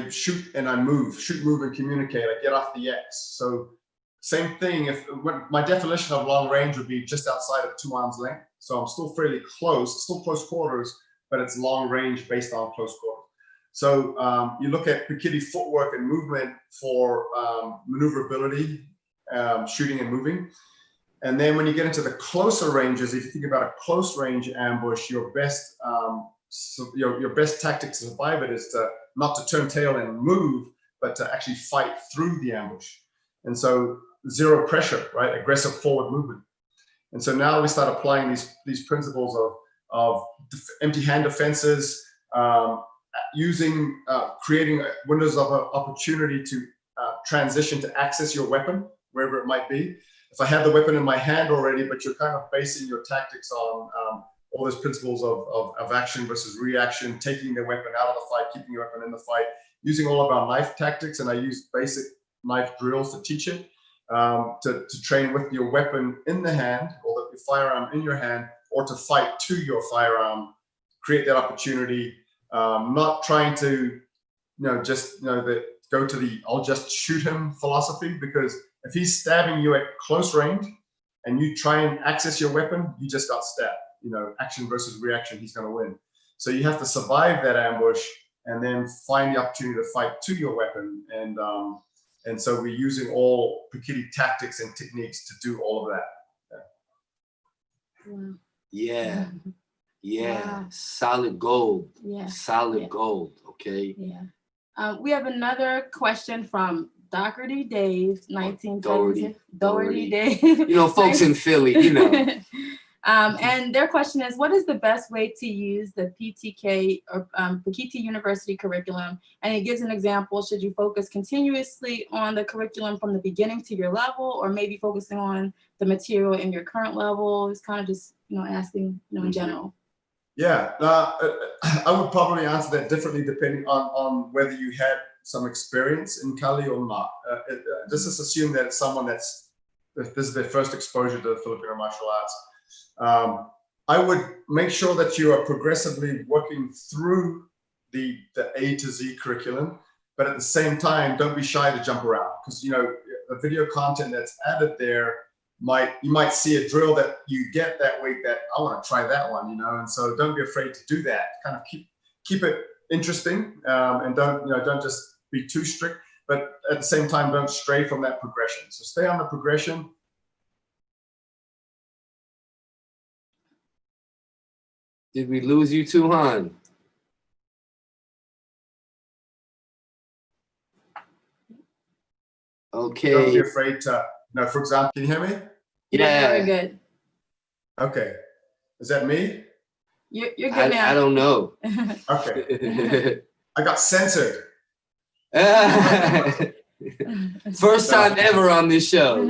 S3: shoot and I move, shoot, move, and communicate. I get off the X. So same thing. My definition of long range would be just outside of 2 arms length. So I'm still fairly close, still close quarters, but it's long range based on close quarters. So you look at Pekiti footwork and movement for maneuverability, shooting and moving. And then when you get into the closer ranges, if you think about a close range ambush, your best tactic to survive it is not to turn tail and move, but to actually fight through the ambush. And so 0 pressure, right? Aggressive forward movement. And so now we start applying these principles of empty hand defenses, creating windows of opportunity to transition to access your weapon, wherever it might be. if I have the weapon in my hand already, but you're kind of basing your tactics on all those principles of action versus reaction, taking the weapon out of the fight, keeping your weapon in the fight, using all of our knife tactics, and I use basic knife drills to teach it, to train with your weapon in the hand or the firearm in your hand, or to fight to your firearm, create that opportunity, not trying to, just, go to the I'll just shoot him philosophy, because if he's stabbing you at close range and you try and access your weapon, you just got stabbed. Action versus reaction, he's going to win. So you have to survive that ambush and then find the opportunity to fight to your weapon. And so we're using all Pekiti tactics and techniques to do all of that.
S1: Yeah.
S2: Wow.
S1: Solid gold.
S2: Yeah.
S1: Solid gold. Okay.
S2: Yeah. We have another question from Doherty Dave, 1970. Doherty Dave.
S1: Folks in Philly,
S2: And their question is, what is the best way to use the PTK or Pekiti University curriculum? And it gives an example. Should you focus continuously on the curriculum from the beginning to your level, or maybe focusing on the material in your current level? It's kind of just, asking, in general.
S3: Yeah, I would probably answer that differently depending on whether you had some experience in Kali or not. Just assume that it's someone this is their first exposure to the Filipino martial arts. I would make sure that you are progressively working through the A to Z curriculum, but at the same time, don't be shy to jump around, because the video content that's added there you might see a drill that you get that week that I want to try that one, and so don't be afraid to do that. Kind of keep it interesting, and don't just be too strict, but at the same time, don't stray from that progression. So stay on the progression.
S1: Did we lose you, Tuhon? Okay.
S3: Don't be afraid to, for example, can you hear me?
S1: Yeah.
S2: Very good.
S3: Okay. Is that me?
S2: You're good now.
S1: I don't know.
S3: Okay. I got censored.
S1: First time ever on this show,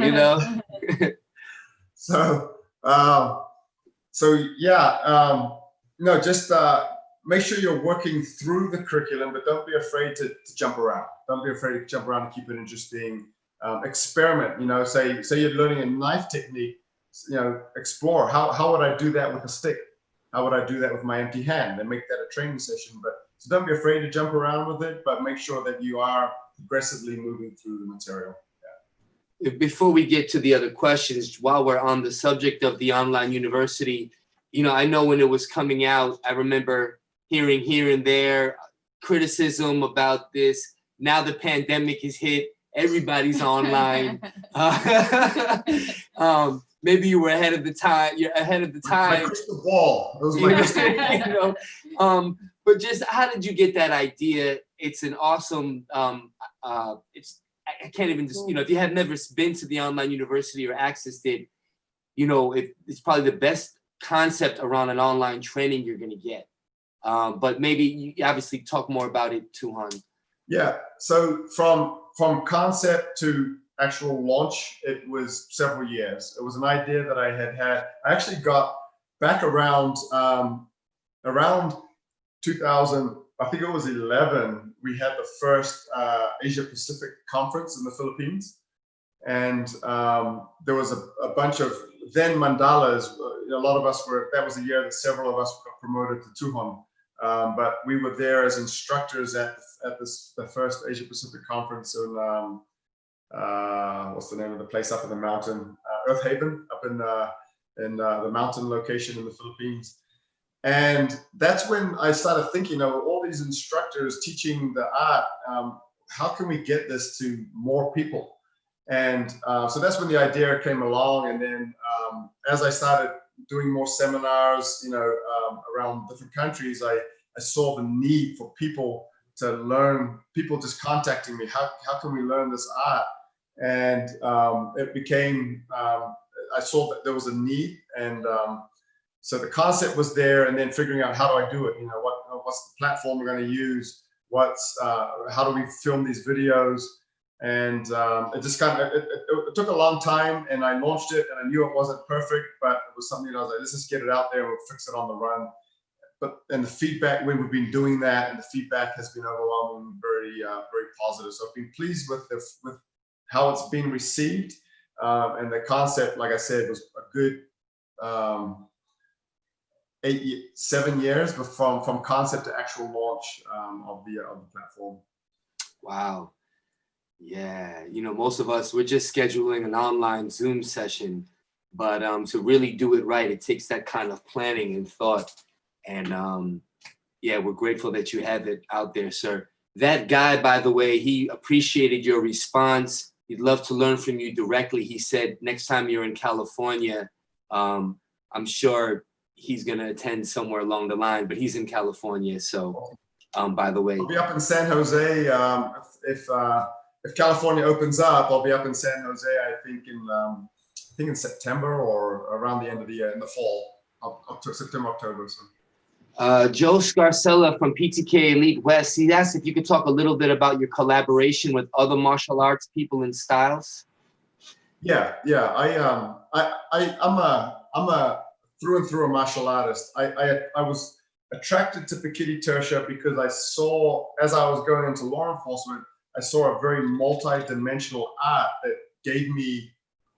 S3: just make sure you're working through the curriculum, but don't be afraid to jump around. Don't be afraid to jump around and keep it interesting. Experiment, say you're learning a knife technique, explore how would I do that with a stick? How would I do that with my empty hand? And make that a training session. So don't be afraid to jump around with it, but make sure that you are progressively moving through the material.
S1: Before we get to the other questions, while we're on the subject of the online university, I know when it was coming out, I remember hearing here and there criticism about this. Now the pandemic is hit, everybody's online. Maybe you were ahead of the time. You're ahead of the time.
S3: My crystal ball. It was my crystal ball.
S1: But just how did you get that idea? It's an awesome. I can't even just, if you have never been to the online university or accessed it, it's probably the best concept around an online training you're going to get. But maybe you obviously talk more about it, Tuhon.
S3: Yeah. So from concept to actual launch, it was several years. It was an idea that I had. I actually got back around 2000. I think it was 11. We had the first Asia Pacific conference in the Philippines, and there was a bunch of then mandalas. A lot of us were. That was the year that several of us got promoted to Tuhon. But we were there as instructors at the first Asia Pacific conference in what's the name of the place up in the mountain, Earth Haven, up in the mountain location in the Philippines. And that's when I started thinking, all these instructors teaching the art, how can we get this to more people? And so that's when the idea came along. And then as I started doing more seminars, around different countries, I saw the need for people to learn, people just contacting me, how can we learn this art? And it became, I saw that there was a need, and so the concept was there, and then figuring out how do I do it, what's the platform we're going to use, how do we film these videos? And it just it took a long time, and I launched it, and I knew it wasn't perfect, but it was something that I was like, let's just get it out there and we'll fix it on the run. And the feedback when we've been doing that, and the feedback has been overwhelming, very positive. So I've been pleased with how it's been received, and the concept, like I said, was a good 7 years, but from concept to actual launch of the platform.
S1: Wow. Yeah, most of us, we're just scheduling an online Zoom session, but to really do it right, it takes that kind of planning and thought. And yeah, we're grateful that you have it out there, sir. That guy, by the way, he appreciated your response. He'd love to learn from you directly. He said next time you're in California, I'm sure he's going to attend somewhere along the line, but he's in California. So, by the way,
S3: I'll be up in San Jose. If California opens up, I'll be up in San Jose, I think in September or around the end of the year, in the fall, September, October. So.
S1: Joe Scarcella from PTK Elite West, he asked if you could talk a little bit about your collaboration with other martial arts people and styles.
S3: Yeah. I'm a through and through a martial artist. I was attracted to Pekiti Tirsia because I saw, as I was going into law enforcement, I saw a very multi-dimensional art that gave me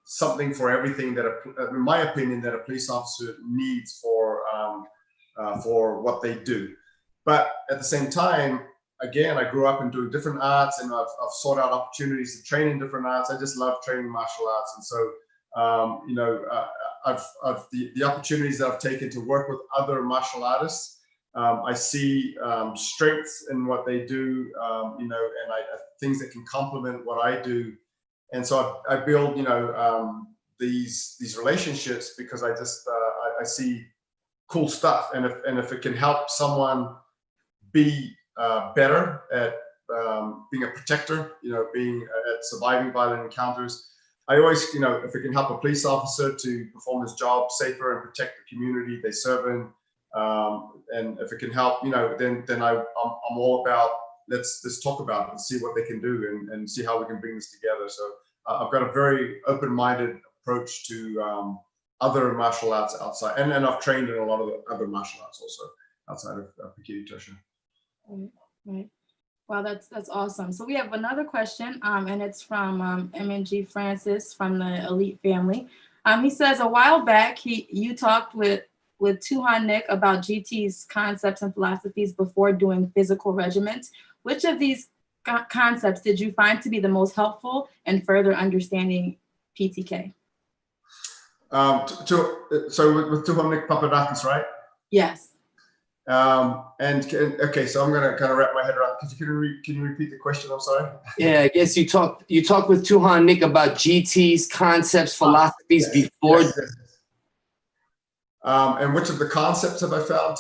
S3: something for everything that, in my opinion, that a police officer needs for what they do. But at the same time, again, I grew up in doing different arts, and I've sought out opportunities to train in different arts. I just love training martial arts, and so the opportunities that I've taken to work with other martial artists, I see strengths in what they do, and things that can complement what I do, and so I build these relationships because I I see cool stuff, and if it can help someone be better at being a protector, being at surviving violent encounters. I always, if it can help a police officer to perform his job safer and protect the community they serve in, and if it can help, then I'm all about let's talk about it and see what they can do and see how we can bring this together. So I've got a very open-minded approach to other martial arts outside, and I've trained in a lot of other martial arts also outside of Pekiti Tirsia.
S2: Right. Wow, that's awesome. So we have another question, and it's from MNG Francis from the Elite family. He says, a while back, you talked with Tuhon Nick about GT's concepts and philosophies before doing physical regiments. Which of these concepts did you find to be the most helpful in further understanding PTK?
S3: So with Tuhon Nick Papadakis, right?
S2: Yes.
S3: Okay, so I'm gonna kind of wrap my head around. Can you repeat the question? I'm sorry.
S1: Yeah, I guess you talked with Tuhon Nick about GT's concepts, philosophies before.
S3: Yes. And which of the concepts have I found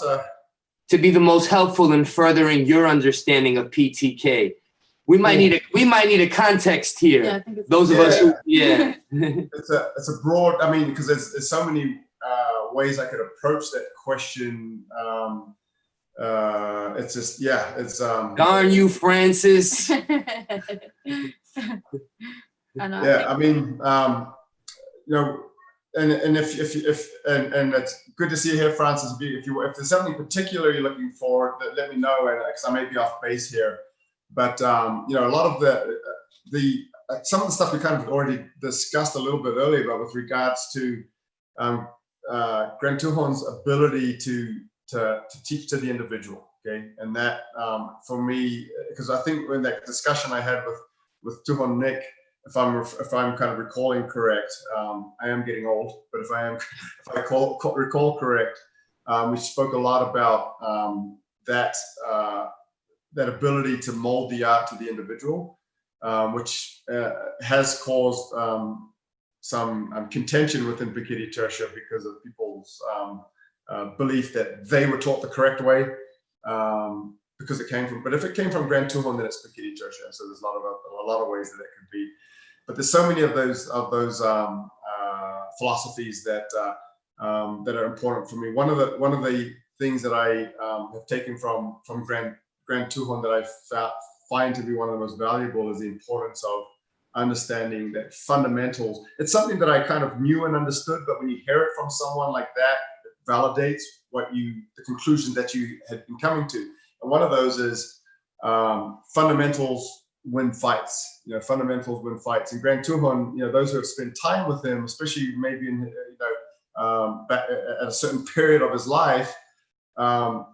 S1: to be the most helpful in furthering your understanding of PTK? We might need a context here.
S2: Yeah, I think it's
S1: those of us who, yeah.
S3: It's a broad. I mean, because there's so many ways I could approach that question. It's just, it's
S1: darn you, Francis.
S3: I mean, and if it's good to see you here, Francis. If there's something particular you're looking for, let me know, because I may be off base here. But a lot of some of the stuff we kind of already discussed a little bit earlier, but with regards to GrandTuhon's ability to teach to the individual, okay, and that for me, because I think in that discussion I had with Tuhon Nick, if I'm kind of recalling correct, I am getting old, but if I recall correct, we spoke a lot about that ability to mold the art to the individual, which has caused some contention within Pekiti Tirsia because of people's belief that they were taught the correct way, because it came from. But if it came from GrandTuhon, then it's Pekiti Tirsia. So there's a lot of ways that it could be. But there's so many of those philosophies that are important for me. One of the things that I have taken from GrandTuhon that I find to be one of the most valuable is the importance understanding that fundamentals. It's something that I kind of knew and understood, but when you hear it from someone like that, it validates the conclusion that you had been coming to. And one of those is fundamentals win fights. Fundamentals win fights. And GrandTuhon, those who have spent time with him, especially maybe in back at a certain period of his life,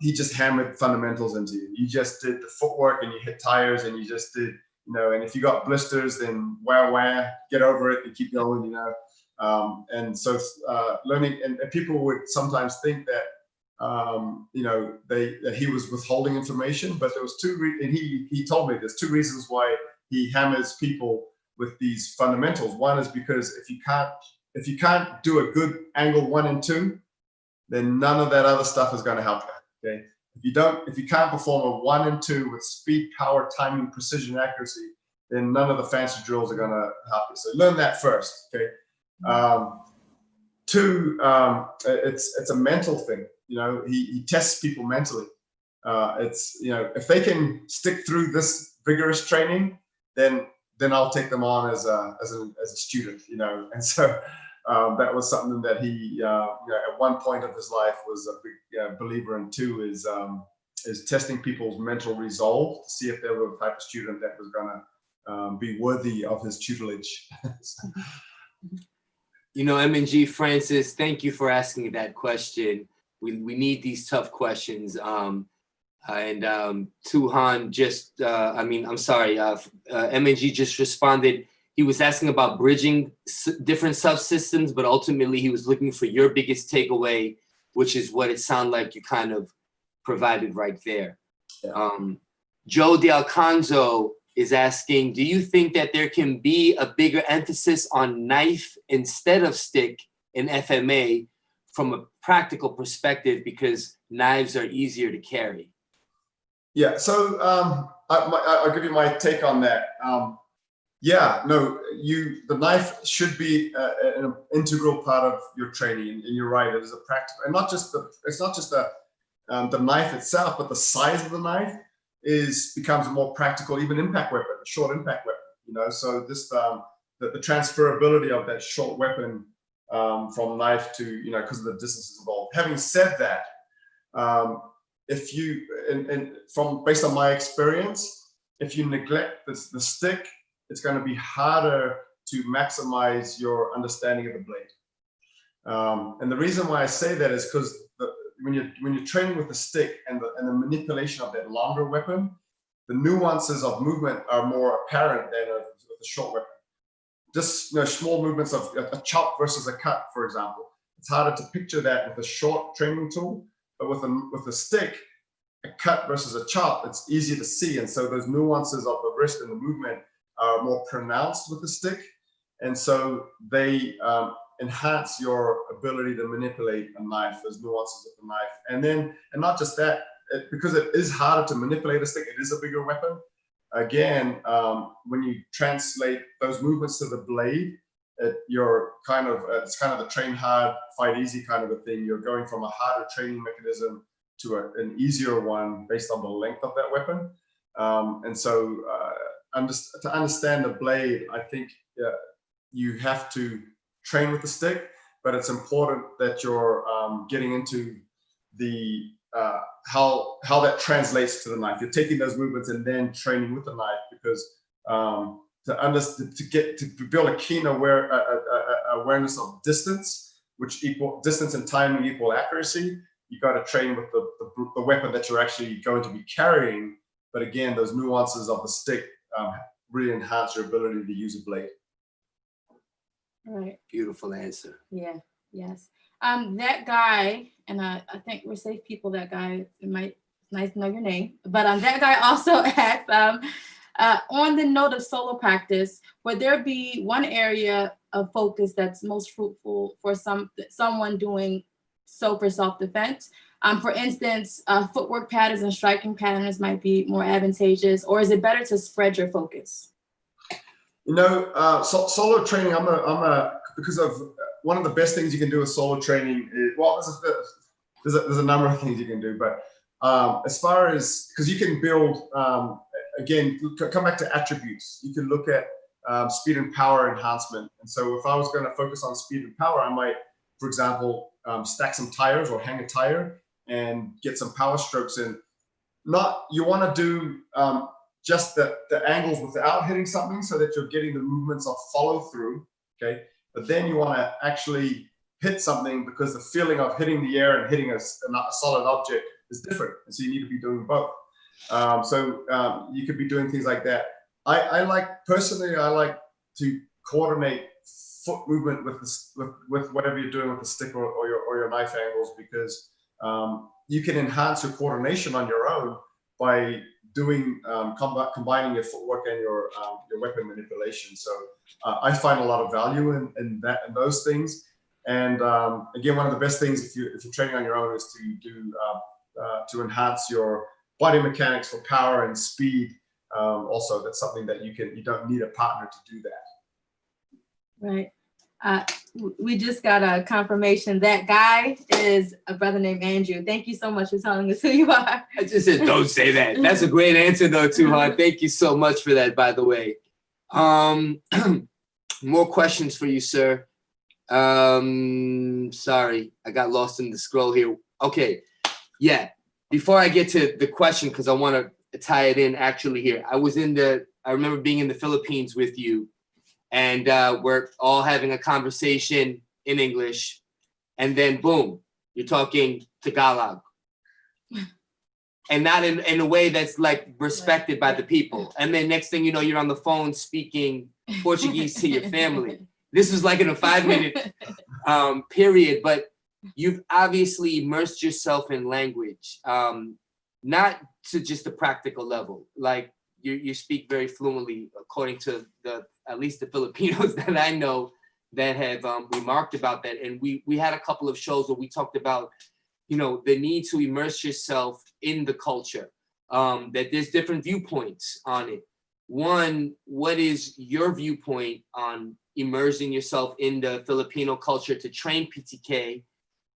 S3: he just hammered fundamentals into you. You just did the footwork and you hit tires and you just did, and if you got blisters, then wah, get over it and keep going, and so learning, and people would sometimes think that, that he was withholding information, but there was and he told me there's 2 reasons why he hammers people with these fundamentals. One is because if you can't do a good angle 1 and 2, then none of that other stuff is going to help you. Okay, if you can't perform a 1 and 2 with speed, power, timing, precision, accuracy, then none of the fancy drills are going to help you. So learn that first. Okay. 2, it's a mental thing. He tests people mentally. If they can stick through this vigorous training, then I'll take them on as a student. And so that was something that he at one point of his life was a big believer in. 2 is testing people's mental resolve to see if they were the type of student that was going to be worthy of his tutelage.
S1: M&G Francis, thank you for asking that question. We need these tough questions. And Tuhon just, M&G just responded. He was asking about bridging different subsystems, but ultimately he was looking for your biggest takeaway, which is what it sounded like you kind of provided right there.
S3: Yeah.
S1: Joe De Alcanzo is asking, do you think that there can be a bigger emphasis on knife instead of stick in FMA from a practical perspective, because knives are easier to carry?
S3: Yeah, so I'll give you my take on that. The knife should be an integral part of your training, and you're right, it is a practical, and it's not just the knife itself, but the size of the knife becomes a more practical, even impact weapon, a short impact weapon. So this the transferability of that short weapon from knife to, because of the distances involved. Having said that, if you based on my experience, if you neglect the stick, it's going to be harder to maximize your understanding of the blade. And the reason why I say that is because when you're training with the stick and the manipulation of that longer weapon, the nuances of movement are more apparent than with a short weapon. Just small movements of a chop versus a cut, for example. It's harder to picture that with a short training tool, but with a stick, a cut versus a chop, it's easier to see. And so those nuances of the wrist and the movement are more pronounced with the stick. And so they enhance your ability to manipulate a knife, those nuances of the knife. And not just that, because it is harder to manipulate a stick, it is a bigger weapon. Again, when you translate those movements to the blade, it's kind of the train hard, fight easy kind of a thing. You're going from a harder training mechanism to an easier one based on the length of that weapon. And so to understand the blade, I think you have to train with the stick, but it's important that you're getting into the how that translates to the knife. You're taking those movements and then training with the knife, because to build a keen awareness of distance, which equal distance and timing equal accuracy, you got to train with the weapon that you're actually going to be carrying. But again, those nuances of the stick really enhance your ability to use a blade.
S2: All right.
S1: Beautiful answer.
S2: Yeah. Yes. That guy, and I think we're safe people. That guy, it's nice to know your name. But that guy also asked, on the note of solo practice, would there be one area of focus that's most fruitful for someone doing so for self-defense? For instance, footwork patterns and striking patterns might be more advantageous, or is it better to spread your focus?
S3: Solo training, because of one of the best things you can do with solo training is, well, there's a number of things you can do, but as far as, because you can build, again, come back to attributes. You can look at speed and power enhancement. And so if I was going to focus on speed and power, I might, for example, stack some tires or hang a tire and get some power strokes in. You want to do just the angles without hitting something so that you're getting the movements of follow through, okay? But then you want to actually hit something because the feeling of hitting the air and hitting a solid object is different. And so you need to be doing both. You could be doing things like that. Personally, I like to coordinate foot movement with whatever you're doing with the stick or your knife angles, because you can enhance your coordination on your own by doing combining your footwork and your weapon manipulation. So I find a lot of value in those things. And again, one of the best things if you're training on your own is to enhance your body mechanics for power and speed. Also, that's something that you don't need a partner to do that.
S2: Right. We just got a confirmation that guy is a brother named Andrew. Thank you so much for telling us who you are.
S1: I just said, don't say that. That's a great answer though, Tuhon. Thank you so much for that, by the way. More questions for you, sir. Sorry, I got lost in the scroll here. Okay, yeah. Before I get to the question, because I want to tie it in actually here. I remember being in the Philippines with you, and we're all having a conversation in English, and then boom, you're talking Tagalog. And not in a way that's like respected by the people. And then next thing you know, you're on the phone speaking Portuguese to your family. This was like in a 5-minute period, but you've obviously immersed yourself in language, not to just a practical level. Like you speak very fluently, according to at least the Filipinos that I know that have remarked about that. And we had a couple of shows where we talked about, the need to immerse yourself in the culture, that there's different viewpoints on it. One, what is your viewpoint on immersing yourself in the Filipino culture to train PTK?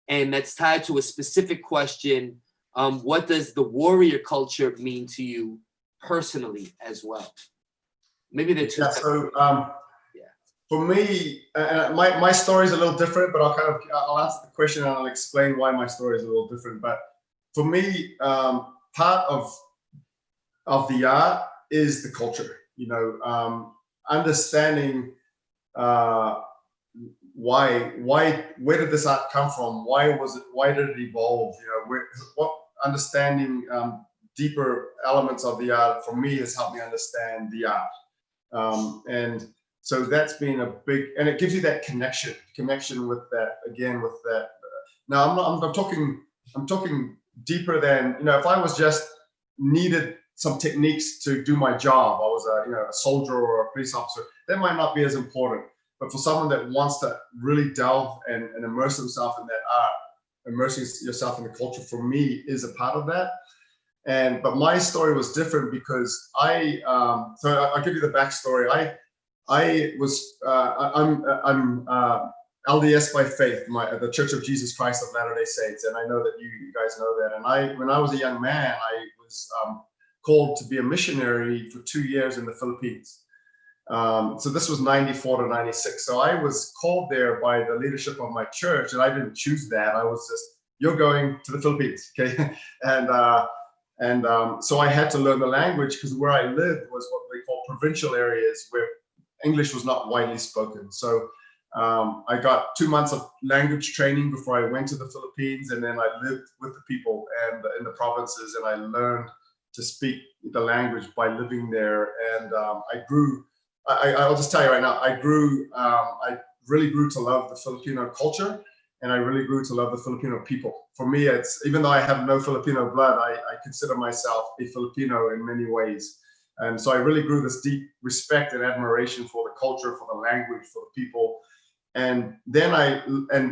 S1: And that's tied to a specific question. What does the warrior culture mean to you personally as well? Maybe they're two.
S3: For me, my story is a little different, but I'll answer the question and I'll explain why my story is a little different. But for me, part of the art is the culture. Understanding where did this art come from? Why did it evolve? Understanding deeper elements of the art for me has helped me understand the art. And so that's been a big, and it gives you that connection with that, again, with that. Now I'm talking deeper than, if I was just needed some techniques to do my job, I was a soldier or a police officer, that might not be as important. But for someone that wants to really delve and immerse themselves in that art, immersing yourself in the culture, for me, is a part of that. But my story was different because so I'll give you the backstory. I'm LDS by faith, the Church of Jesus Christ of Latter-day Saints, and I know that you guys know that. And when I was a young man, I was called to be a missionary for 2 years in the Philippines. So this was 94 to 96. So I was called there by the leadership of my church, and I didn't choose that. I was just, you're going to the Philippines, okay? So I had to learn the language because where I lived was what they call provincial areas where English was not widely spoken. So I got 2 months of language training before I went to the Philippines, and then I lived with the people and in the provinces, and I learned to speak the language by living there. And I grew. I'll just tell you right now, I really grew to love the Filipino culture, and I really grew to love the Filipino people. For me, it's, even though I have no Filipino blood, I consider myself a Filipino in many ways. And so I really grew this deep respect and admiration for the culture, for the language, for the people. And then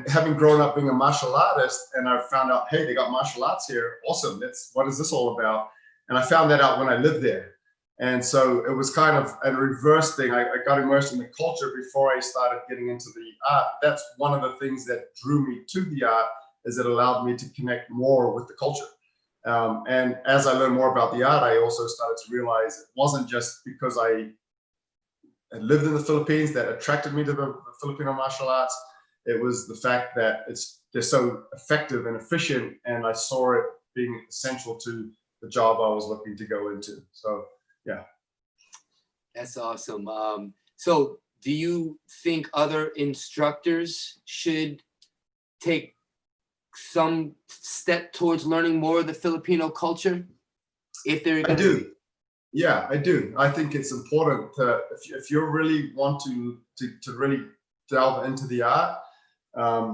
S3: having grown up being a martial artist, and I found out, hey, they got martial arts here. Awesome. What is this all about? And I found that out when I lived there. And so it was kind of a reverse thing. I got immersed in the culture before I started getting into the art. That's one of the things that drew me to the art, is it allowed me to connect more with the culture. And as I learned more about the art, I also started to realize it wasn't just because I had lived in the Philippines that attracted me to the Filipino martial arts. It was the fact that they're so effective and efficient, and I saw it being essential to the job I was looking to go into. So, yeah.
S1: That's awesome. So do you think other instructors should take some step towards learning more of the Filipino culture? If they're
S3: I do. Yeah, I do. I think it's important to, if you really want to really delve into the art,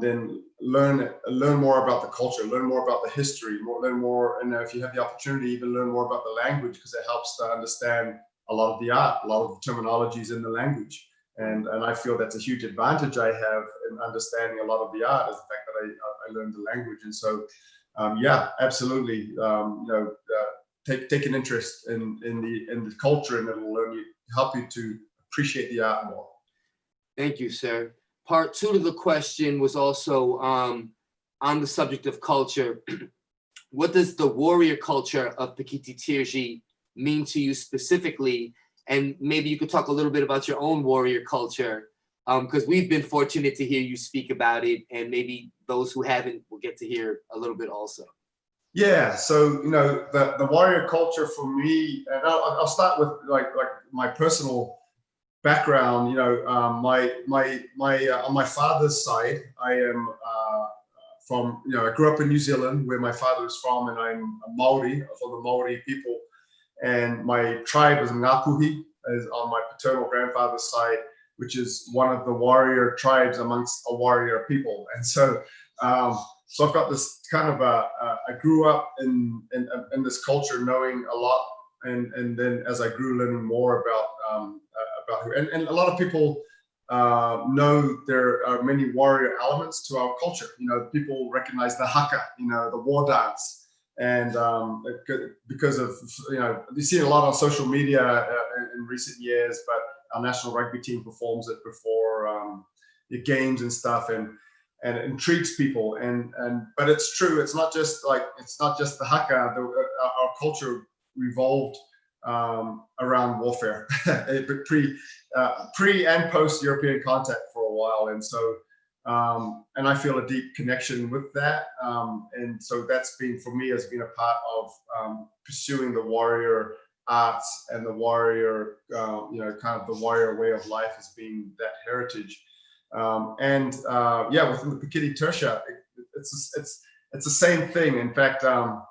S3: then learn more about the culture, learn more about the history, learn more, and if you have the opportunity, even learn more about the language, because it helps to understand a lot of the art, a lot of the terminologies in the language. And I feel that's a huge advantage I have in understanding a lot of the art, is the fact that I learned the language. And so, yeah, absolutely, take an interest in the culture, and it will help you to appreciate the art more.
S1: Thank you, sir. Part 2 of the question was also on the subject of culture. What does the warrior culture of Pekiti Tirsia mean to you specifically? And maybe you could talk a little bit about your own warrior culture, because we've been fortunate to hear you speak about it, and maybe those who haven't will get to hear a little bit also.
S3: Yeah, so the warrior culture for me, and I'll start with like my personal background. On my father's side, I am from, I grew up in New Zealand, where my father is from, and I'm a Maori, from the Maori people. And my tribe is Ngapuhi, is on my paternal grandfather's side, which is one of the warrior tribes amongst a warrior people. And so, so I've got this kind of I grew up in this culture, knowing a lot, and then as I grew, learning more about who, and a lot of people know there are many warrior elements to our culture. People recognize the haka, the war dance. And because of, you see a lot on social media in recent years, but our national rugby team performs it before the games and stuff, and it intrigues people. But it's true. It's not just the haka. Our culture revolved around warfare, pre and post European contact for a while, and so. And I feel a deep connection with that. And so that's been, for me, has been a part of pursuing the warrior arts and the warrior, kind of the warrior way of life, as being that heritage. Yeah, within the Pekiti Tirsia, it's the same thing. In fact, I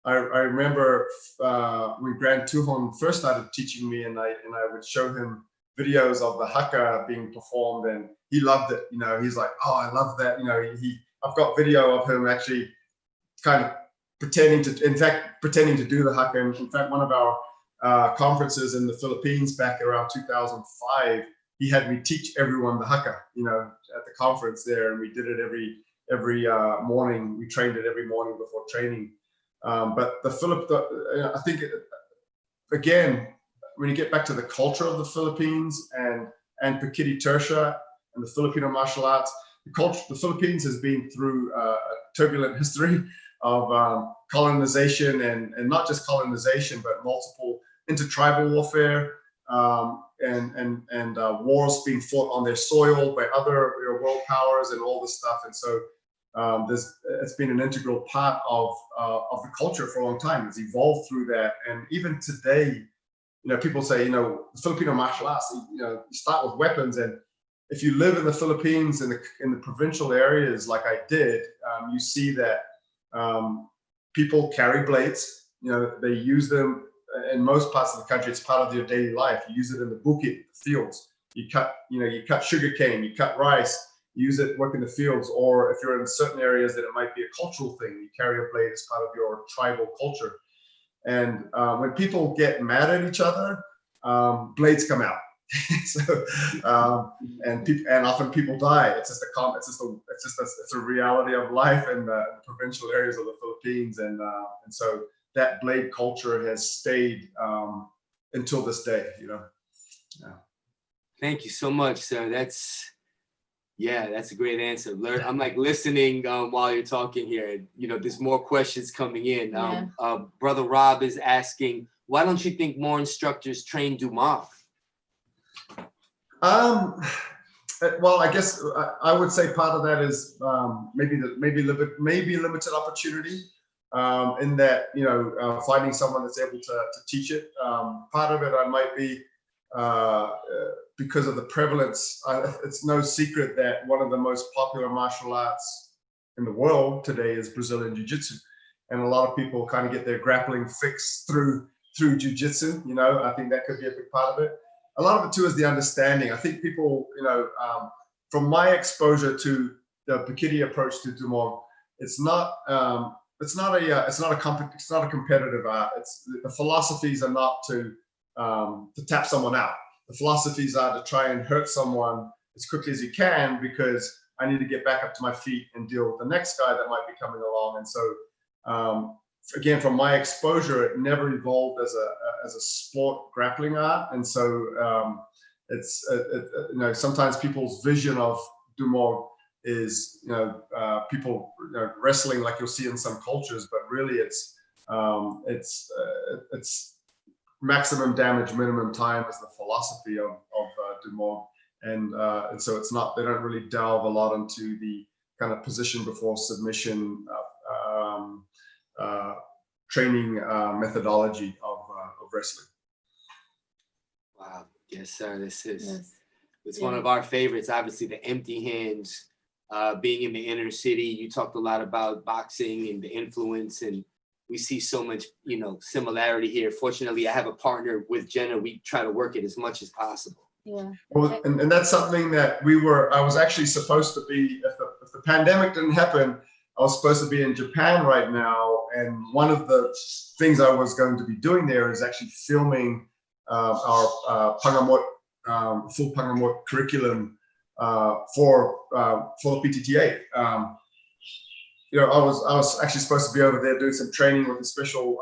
S3: remember when GrandTuhon first started teaching me, and I would show him videos of the haka being performed, and he loved it. He's like, oh, I love that. I've got video of him actually kind of pretending to do the haka. And in fact, one of our conferences in the Philippines back around 2005, he had me teach everyone the haka, at the conference there, and we did it every morning. We trained it every morning before training. But I think, again, when you get back to the culture of the Philippines and Pekiti Tirsia and the Filipino martial arts, the Philippines has been through a turbulent history of colonization, and not just colonization, but multiple intertribal warfare, and wars being fought on their soil by other world powers and all this stuff. And so it's been an integral part of the culture for a long time. It's evolved through that, and even today, people say, the Filipino martial arts, you start with weapons, and if you live in the Philippines in the provincial areas like I did, you see that people carry blades. They use them in most parts of the country. It's part of your daily life. You use it in the bukit, the fields. You cut sugar cane, you cut rice, you use it, work in the fields. Or if you're in certain areas that it might be a cultural thing, you carry a blade as part of your tribal culture. And when people get mad at each other, blades come out. So, and often people die. It's a reality of life in the provincial areas of the Philippines, and so that blade culture has stayed until this day. Yeah.
S1: Thank you so much, sir. That's a great answer. I'm like listening while you're talking here. There's more questions coming in. Brother Rob is asking, why don't you think more instructors train dumog?
S3: Well, I guess I would say part of that is maybe limited opportunity in that, you know, finding someone that's able to teach it. Part of it I might be because of the prevalence. It's no secret that one of the most popular martial arts in the world today is Brazilian Jiu-Jitsu, and a lot of people kind of get their grappling fix through Jiu-Jitsu. You know, I think that could be a big part of it. A lot of it too is the understanding. I think people, you know, from my exposure to the Pekiti approach to dumog, it's not a competitive art. It's the philosophies are not to tap someone out. The philosophies are to try and hurt someone as quickly as you can, because I need to get back up to my feet and deal with the next guy that might be coming along. And so again, from my exposure, it never evolved as a sport grappling art. And so it's you know, sometimes people's vision of dumog is, you know, people, you know, wrestling like you'll see in some cultures, but really it's maximum damage, minimum time is the philosophy of dumog. And so it's not, they don't really delve a lot into the kind of position before submission training methodology of wrestling.
S1: Wow. Yes, sir. This is,
S2: Yes.
S1: it's
S2: Yeah.
S1: one of our favorites, obviously, the empty hands, being in the inner city. You talked a lot about boxing and the influence, and we see so much, you know, similarity here. Fortunately, I have a partner with Jenna. We try to work it as much as possible.
S2: Yeah.
S3: Well, and that's something that I was actually supposed to be, if the pandemic didn't happen, I was supposed to be in Japan right now. And one of the things I was going to be doing there is actually filming our Pangamot, full Pangamot curriculum for the PTTA. You know, I was actually supposed to be over there doing some training with a special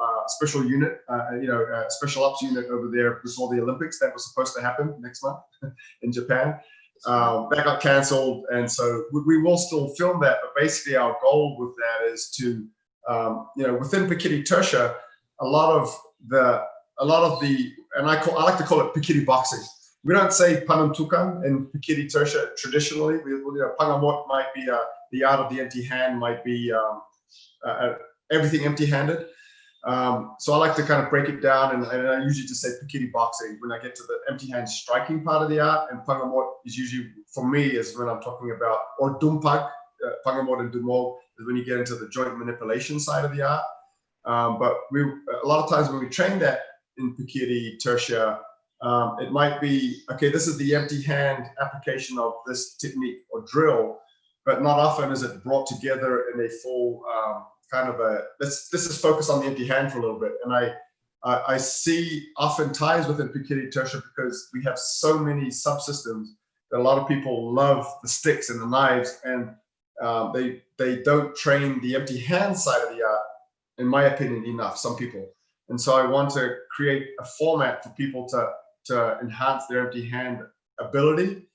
S3: unit, you know, special ops unit over there before the Olympics that was supposed to happen next month in Japan. That got canceled, and so we will still film that. But basically, our goal with that is to, you know, within Pekiti Tirsia, a lot of the, and I like to call it Pekiti boxing. We don't say panuntukan in Pekiti Tirsia traditionally. You know, pangamot might be the art of the empty hand, might be everything empty-handed. So I like to kind of break it down, and I usually just say Pekiti boxing when I get to the empty hand striking part of the art. And pangamot is usually, for me, is when I'm talking about, or dumpag, pangamot and dumog is when you get into the joint manipulation side of the art. But a lot of times when we train that in Pekiti Tirsia, it might be, okay, this is the empty hand application of this technique or drill, but not often is it brought together in a full kind of a, let's just focus on the empty hand for a little bit. And I see oftentimes within Pekiti Tirsia, because we have so many subsystems, that a lot of people love the sticks and the knives, and they don't train the empty hand side of the art, in my opinion, enough, some people. And so I want to create a format for people to enhance their empty hand ability,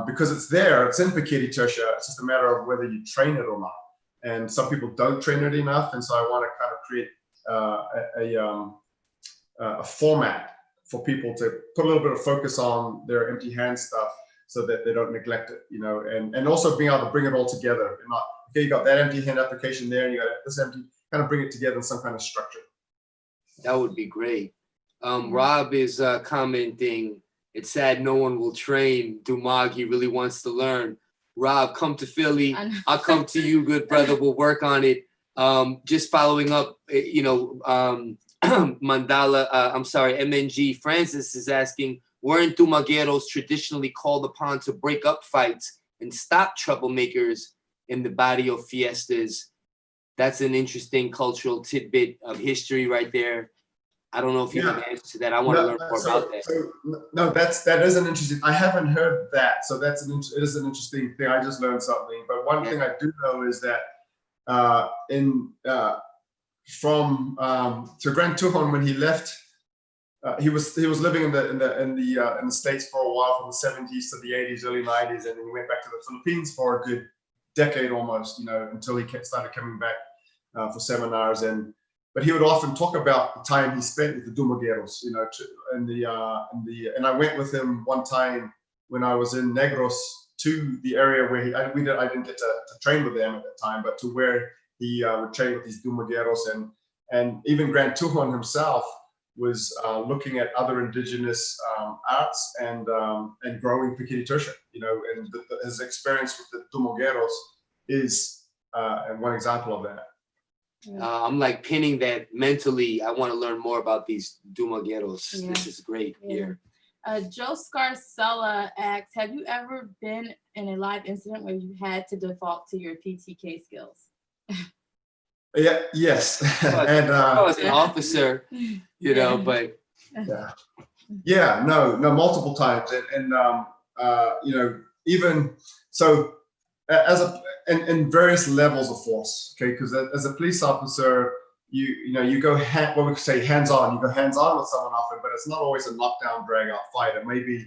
S3: because it's there, it's in Pekiti Tirsia. It's just a matter of whether you train it or not. And some people don't train it enough, and so I want to kind of create a format for people to put a little bit of focus on their empty hand stuff, so that they don't neglect it, you know, and also being able to bring it all together. And not, okay, you got that empty hand application there, and you got this empty, kind of bring it together in some kind of structure.
S1: That would be great. Rob is commenting, it's sad no one will train dumog. He really wants to learn. Rob, come to Philly. I'll come to you, good brother. We'll work on it. Just following up, you know, MNG Francis is asking, weren't dumagueros traditionally called upon to break up fights and stop troublemakers in the barrio fiestas? That's an interesting cultural tidbit of history right there. I don't know if you have an answer to that. I want to learn more about that.
S3: No, that is an interesting. I haven't heard that, so it is an interesting thing. I just learned something. But one thing I do know is that so GrandTuhon, when he left, he was living in the States for a while, from the 70s to the 80s, early 90s, and then he went back to the Philippines for a good decade almost, you know, until he started coming back for seminars. But he would often talk about the time he spent with the dumagueros, you know, and I went with him one time when I was in Negros to the area where I didn't get to train with them at that time, but to where he would train with these dumogueros, and even GrandTuhon himself was looking at other indigenous arts and growing Pekiti Tirsia, you know, and his experience with the dumogueros is one example of that.
S1: I'm like pinning that mentally. I want to learn more about these dumogueros.
S2: Yeah.
S1: This is great here.
S2: Joe Scarcella asks, have you ever been in a live incident where you had to default to your PTK skills?
S3: Yeah. Yes.
S1: And I was an officer, you know, but
S3: no, multiple times, and you know, even so, in various levels of force. Okay, because as a police officer, you go what we could say hands-on. You go hands-on with someone often, but it's not always a knockdown, drag-out fight. It may be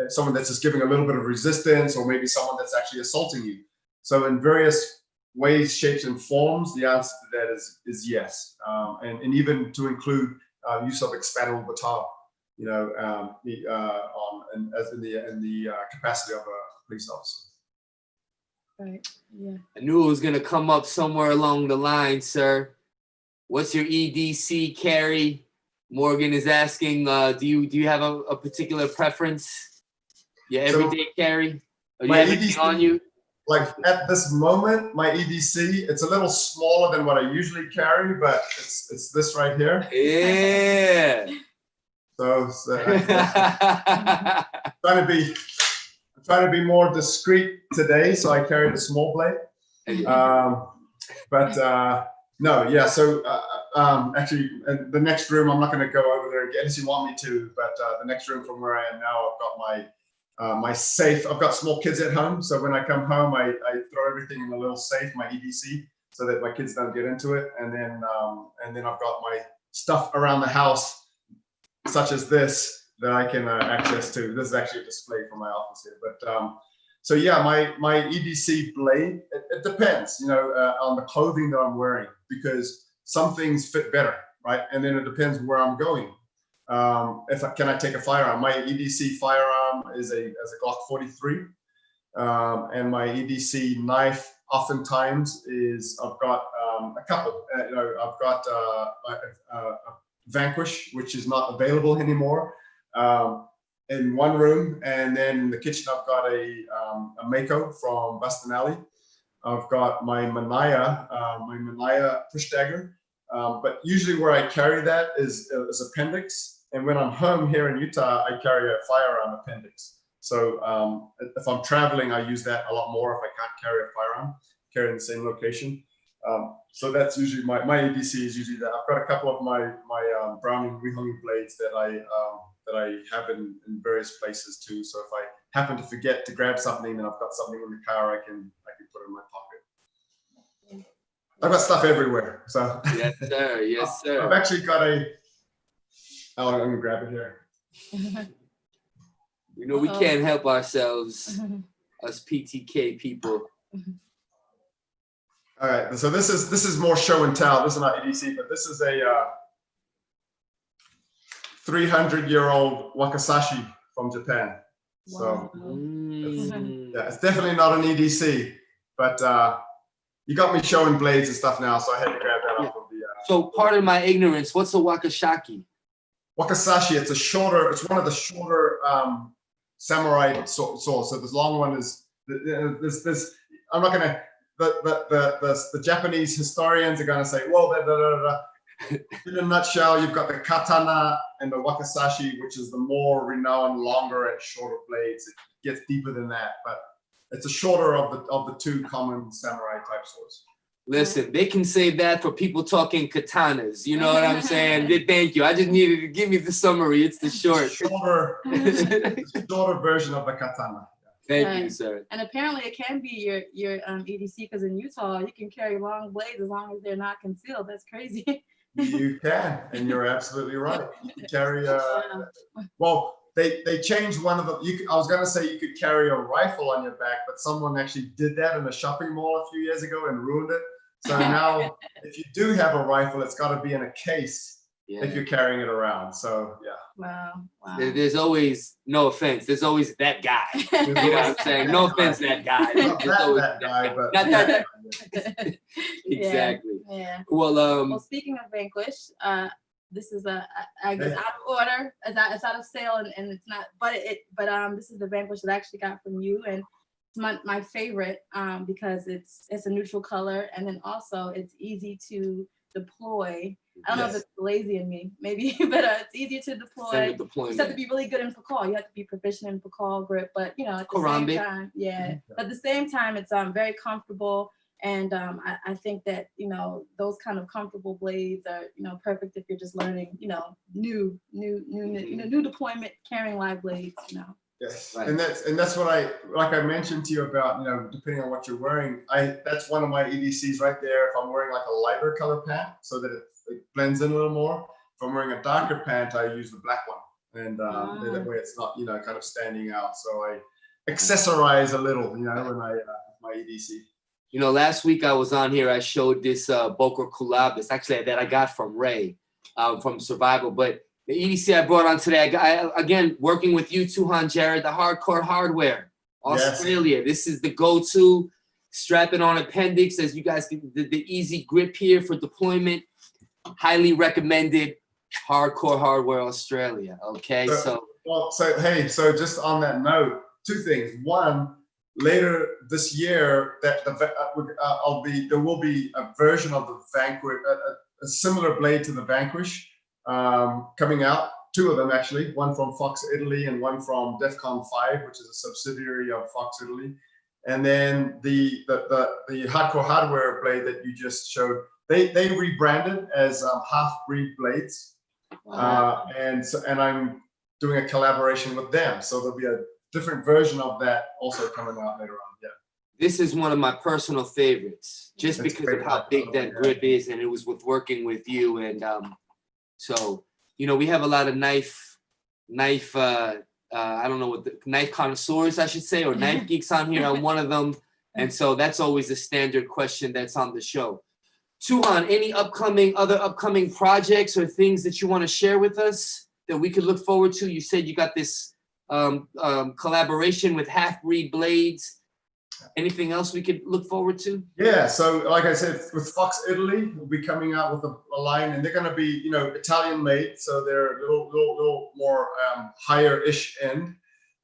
S3: someone that's just giving a little bit of resistance, or maybe someone that's actually assaulting you. So in various ways, shapes, and forms, the answer to that is yes, and even to include use of expandable baton, you know, in the capacity of a police officer.
S2: Right. Yeah.
S1: I knew it was gonna come up somewhere along the line, sir. What's your EDC carry? Morgan is asking, do you have a particular preference? Your everyday carry? Or do you have anything on you?
S3: Like at this moment, my EDC, it's a little smaller than what I usually carry, but it's this right here.
S1: Yeah.
S3: So I'm trying to be more discreet today, so I carry the small blade. No, yeah. So actually, the next room, I'm not going to go over there again unless you want me to. But the next room from where I am now, I've got my safe. I've got small kids at home, so when I come home, I throw everything in a little safe, my EDC, so that my kids don't get into it. And then I've got my stuff around the house, such as this, that I can access to. This is actually a display from my office here. But so yeah, my EDC blade, it depends, you know, on the clothing that I'm wearing, because some things fit better, right? And then it depends where I'm going. Can I take a firearm? My EDC firearm is a Glock 43, and my EDC knife oftentimes is, I've got a couple. You know, I've got a Vanquish, which is not available anymore, in one room, and then in the kitchen I've got a Mako from Bustin Alley. I've got my Manaya push dagger, but usually where I carry that is appendix. And when I'm home here in Utah, I carry a firearm appendix. So if I'm traveling, I use that a lot more. If I can't carry a firearm, carry in the same location. So that's usually my EDC is usually that. I've got a couple of my Browning Wihongi blades that I have in various places too. So if I happen to forget to grab something and I've got something in the car, I can put it in my pocket. I've got stuff everywhere. So
S1: yes, sir. Yes, sir.
S3: I've actually got I'm gonna grab it here.
S1: You know, we can't help ourselves, us PTK people.
S3: All right, so this is more show and tell. This is not EDC, but this is a 300-year-old wakizashi from Japan. So yeah, it's definitely not an EDC, but you got me showing blades and stuff now, so I had to grab that off of the.
S1: So pardon my ignorance. What's a wakizashi?
S3: Wakizashi, it's one of the shorter samurai swords. So this long one is this. I'm not gonna. The Japanese historians are gonna say, well, in a nutshell, you've got the katana and the wakizashi, which is the more renowned, longer and shorter blades. It gets deeper than that, but it's a shorter of the two common samurai type swords.
S1: Listen, they can save that for people talking katanas. You know what I'm saying? Thank you. I just needed to give me the summary. It's the shorter
S3: version of the katana.
S1: Thank you, sir.
S2: And apparently it can be your EDC, because in Utah you can carry long blades as long as they're not concealed. That's crazy.
S3: You can, and you're absolutely right. You can carry well, they changed one of the. I was gonna say you could carry a rifle on your back, but someone actually did that in a shopping mall a few years ago and ruined it. So now, if you do have a rifle, it's got to be in a case if you're carrying it around. So yeah.
S2: Wow. Wow.
S1: There's always, no offense, there's always that guy. You know what I'm saying? No offense, that guy.
S3: Not
S1: There's always
S3: that guy, but
S1: Not that
S3: yeah.
S1: Exactly.
S2: Yeah.
S1: Well,
S2: Speaking of Vanquish, this is I guess out of order, it's out of sale, and it's not, but this is the Vanquish that I actually got from you, and it's my favorite because it's a neutral color, and then also it's easy to deploy. I don't know if it's lazy in me, maybe, but it's easier to deploy. You just have to be really good in Pakal. You have to be proficient in Pakal grip, but you know, at the same time, But at the same time, it's very comfortable. And I think that, you know, those kind of comfortable blades are, you know, perfect if you're just learning, you know, new deployment, carrying live blades, you know.
S3: Yes, right. and that's what I mentioned to you about, you know, depending on what you're wearing. That's one of my EDCs right there. If I'm wearing like a lighter color pant, so that it blends in a little more. If I'm wearing a darker pant, I use the black one, and that way it's not, you know, kind of standing out. So I accessorize a little, you know, when my EDC.
S1: You know, last week I was on here. I showed this Boker Kulabis, actually that I got from Ray, from Survival, but. The EDC I brought on today, again, working with you, Tuhon Jared, the Hardcore Hardware, Australia. Yes. This is the go-to. Strap it on appendix as you guys get the easy grip here for deployment. Highly recommended. Hardcore Hardware Australia. Okay, so
S3: just on that note, two things. One, later this year, there will be a version of the Vanquish, a similar blade to the Vanquish. Coming out, two of them actually, one from Fox Italy and one from DEFCON 5, which is a subsidiary of Fox Italy. And then the Hardcore Hardware blade that you just showed, they rebranded as half-breed blades.
S1: Wow.
S3: And I'm doing a collaboration with them. So there'll be a different version of that also coming out later on. Yeah.
S1: This is one of my personal favorites, just because of how big that grip is, and it was with working with you. And so, you know, we have a lot of knife, I don't know what the knife connoisseurs, I should say, or knife geeks on here. I'm one of them. And so that's always a standard question that's on the show. Tuhon, any other upcoming projects or things that you want to share with us that we could look forward to? You said you got this collaboration with Half-Breed Blades. Anything else we could look forward to? Yeah,
S3: so like I said, with Fox Italy, we'll be coming out with a line, and they're going to be, you know, Italian made, so they're a little more higher-ish end.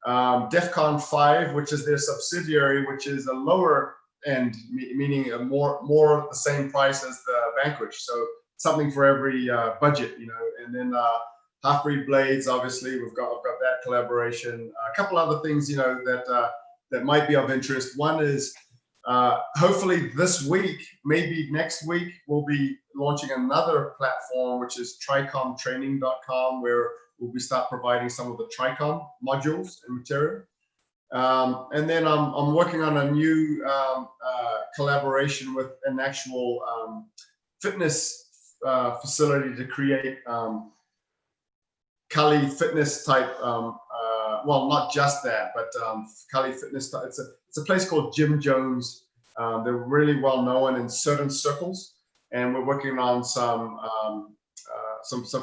S3: DEFCON 5, which is their subsidiary, which is a lower end, meaning a more the same price as the Vanquish. So something for every budget, you know. And then Half-Breed Blades, obviously, I've got that collaboration. A couple other things, you know, that might be of interest. One is hopefully this week, maybe next week, we'll be launching another platform, which is TRICOMtraining.com, where we'll start providing some of the TRICOM modules and material. And then I'm working on a new collaboration with an actual fitness facility to create Kali fitness type well, not just that, but Kali Fitness. It's a place called Jim Jones. They're really well known in certain circles, and we're working on some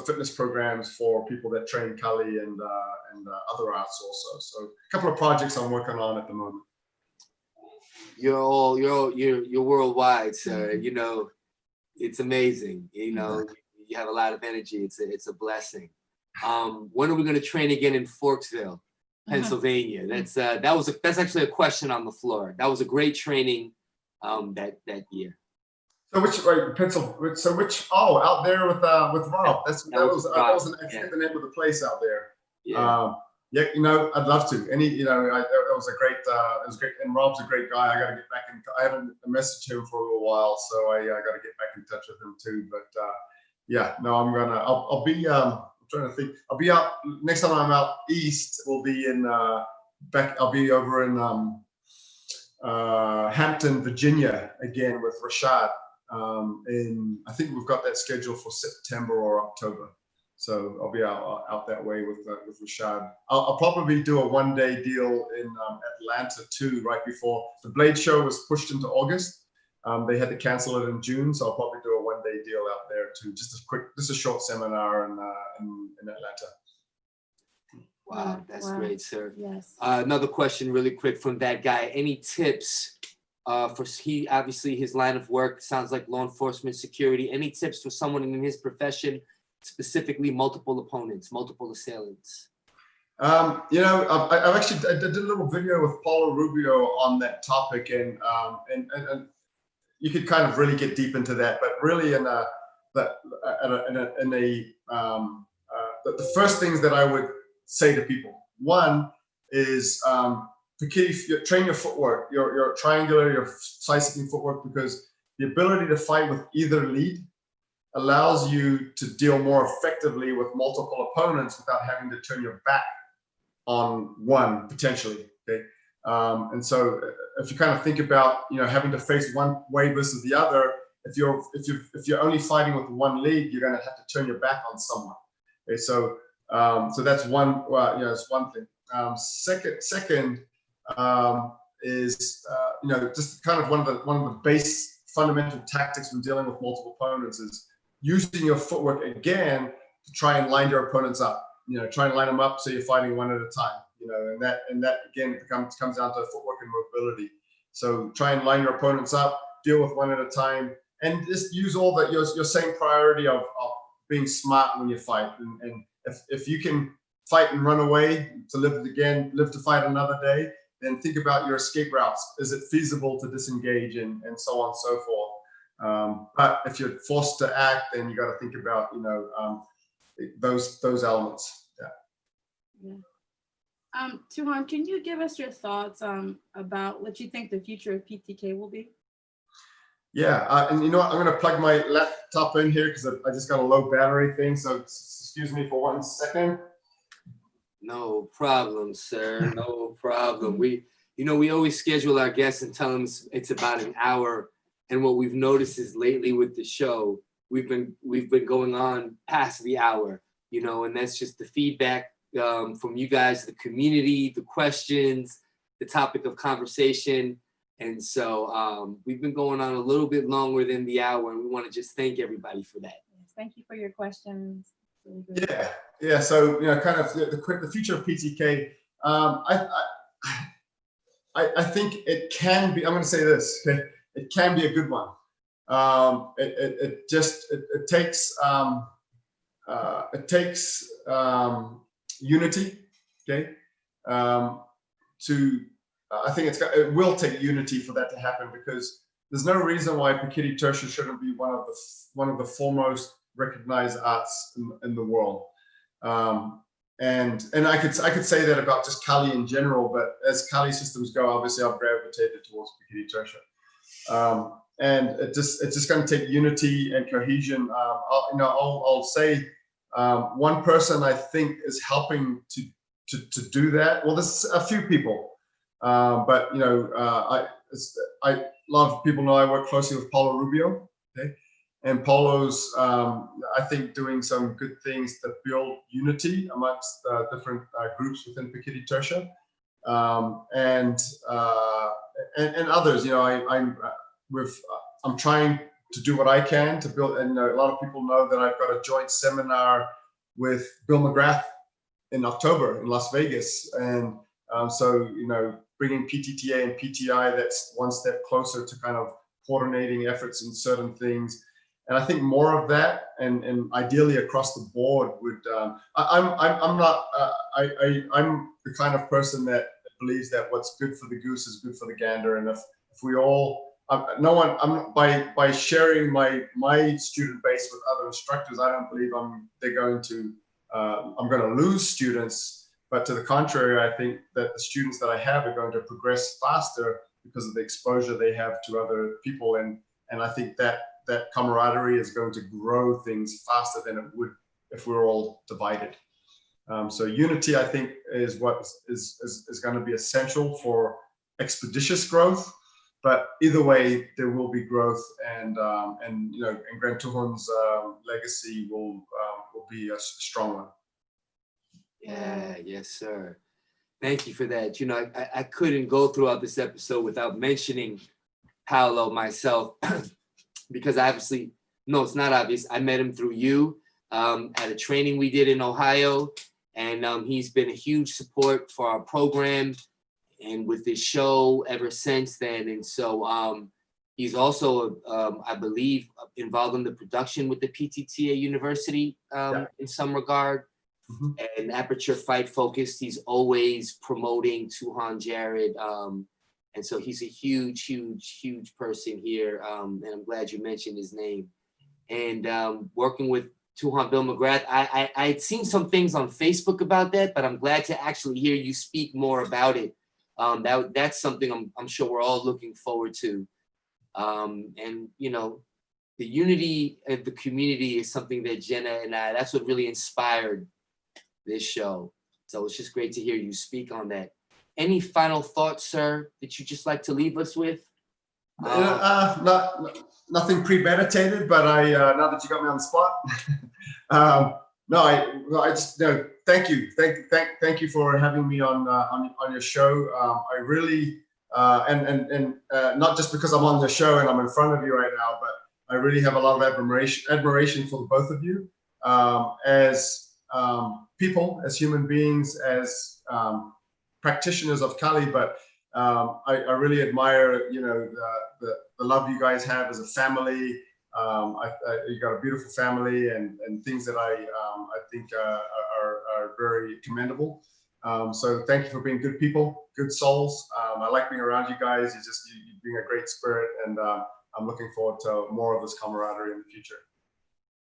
S3: fitness programs for people that train Kali and other arts also. So a couple of projects I'm working on at the moment.
S1: You're worldwide, sir. You know, it's amazing. You know, you have a lot of energy. It's a blessing. When are we going to train again in Forksville, Pennsylvania? That's actually a question on the floor. That was a great training that year.
S3: So out there with Rob. That was an excellent the name of the place out there.
S1: Yeah.
S3: Yeah, you know, I'd love to. That was a great. It was great, and Rob's a great guy. I got to get back in. I haven't messaged him for a little while, so I got to get back in touch with him too. But yeah, no, I'll be. I'm trying to think. I'll be out next time I'm out east. We'll be in I'll be over in Hampton, Virginia again with Rashad. I think we've got that scheduled for September or October. So I'll be out that way with Rashad. I'll probably do a one-day deal in Atlanta too, right before the Blade Show was pushed into August. They had to cancel it in June, so I'll probably do a one-day deal out there too. Just a short seminar in Atlanta.
S1: Wow, that's
S2: Wow.
S1: great, sir.
S2: Yes.
S1: Another question really quick from that guy. Any tips obviously his line of work sounds like law enforcement security. Any tips for someone in his profession, specifically multiple opponents, multiple assailants?
S3: I did a little video with Paulo Rubio on that topic, and you could kind of really get deep into that, but really the first things that I would say to people, one is train your footwork, your triangular, your side-stepping footwork, because the ability to fight with either lead allows you to deal more effectively with multiple opponents without having to turn your back on one potentially. Okay, and so if you kind of think about having to face one way versus the other, if you're only fighting with one lead, you're going to have to turn your back on someone. Okay, so that's one. It's one thing. Second is just kind of one of the base fundamental tactics when dealing with multiple opponents is using your footwork again to try and line your opponents up. Try and line them up so you're fighting one at a time. And that again comes down to footwork and mobility. So try and line your opponents up, deal with one at a time, and just use all that your same priority of being smart when you fight. And if you can fight and run away to live to fight another day, then think about your escape routes. Is it feasible to disengage and so on and so forth? But if you're forced to act, then you got to think about those elements.
S2: Yeah. Tuhon, can you give us your thoughts about what you think the future of PTK will be?
S3: Yeah, and you know what? I'm going to plug my laptop in here because I just got a low battery thing. So excuse me for 1 second.
S1: No problem, sir. No problem. We always schedule our guests and tell them it's about an hour. And what we've noticed is lately with the show, we've been going on past the hour, and that's just the feedback from you guys, the community, the questions, the topic of conversation. And so we've been going on a little bit longer than the hour, and we want to just thank everybody for that.
S2: Yes, thank you for your questions. Really
S3: Yeah. So kind of the future of PTK. I think it can be. I'm going to say this. Okay? It can be a good one. It takes unity. Okay. I think it will take unity for that to happen, because there's no reason why Pekiti Tirsia shouldn't be one of the foremost recognized arts in the world. And I could say that about just Kali in general, but as Kali systems go, obviously I've gravitated towards Pekiti Tirsia. And it's just going to take unity and cohesion. I'll say one person I think is helping to do that. Well, there's a few people. But a lot of people know I work closely with Paulo Rubio, okay? And Paulo's I think doing some good things to build unity amongst different groups within Pekiti Tirsia, and others. I'm trying to do what I can to build, and a lot of people know that I've got a joint seminar with Bill McGrath in October in Las Vegas, and so bringing PTTA and PTI, that's one step closer to kind of coordinating efforts in certain things. And I think more of that, and ideally across the board would. I'm the kind of person that believes that what's good for the goose is good for the gander, and if we all, by sharing my student base with other instructors, I don't believe I'm going to lose students. But to the contrary, I think that the students that I have are going to progress faster because of the exposure they have to other people, and I think that camaraderie is going to grow things faster than it would if we were all divided. So unity, I think, is what is going to be essential for expeditious growth. But either way, there will be growth, and GrandTuhon's legacy will be a strong one.
S1: Yeah, yes, sir. Thank you for that. I couldn't go throughout this episode without mentioning Paulo myself, because obviously No, it's not obvious. I met him through you at a training we did in Ohio. And he's been a huge support for our program and with this show ever since then. And so he's also, I believe, involved in the production with the PTTA University in some regard. And Aperture Fight Focused, he's always promoting Tuhon Jared. And so he's a huge, huge, huge person here. And I'm glad you mentioned his name. And working with Tuhon Bill McGrath, I had seen some things on Facebook about that, but I'm glad to actually hear you speak more about it. That's something I'm sure we're all looking forward to. And, you know, the unity of the community is something that Jenna and that's what really inspired this show. So it's just great to hear you speak on that. Any final thoughts, sir, that you just like to leave us with?
S3: Nothing premeditated, but now that you got me on the spot, I just thank you for having me on your show. I really and not just because I'm on the show and I'm in front of you right now, but I really have a lot of admiration for the both of you as people, as human beings, as practitioners of Kali, but I really admire, you know, the love you guys have as a family. You got a beautiful family and things that I think are very commendable. So thank you for being good people, good souls. I like being around you guys. You bring a great spirit, and I'm looking forward to more of this camaraderie in the future.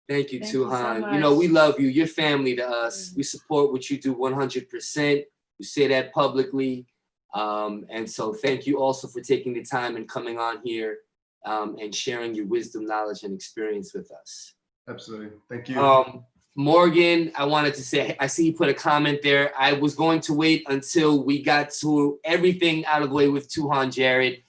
S1: Thank you,
S2: Thank you so
S1: Tuhon.
S2: much.
S1: You know, we love you. You're family to us. We support what you do 100%. You say that publicly. And so thank you also for taking the time and coming on here and sharing your wisdom, knowledge, and experience with us.
S3: Absolutely. Thank you.
S1: Morgan, I wanted to say, I see you put a comment there. I was going to wait until we got to everything out of the way with Tuhon Jared.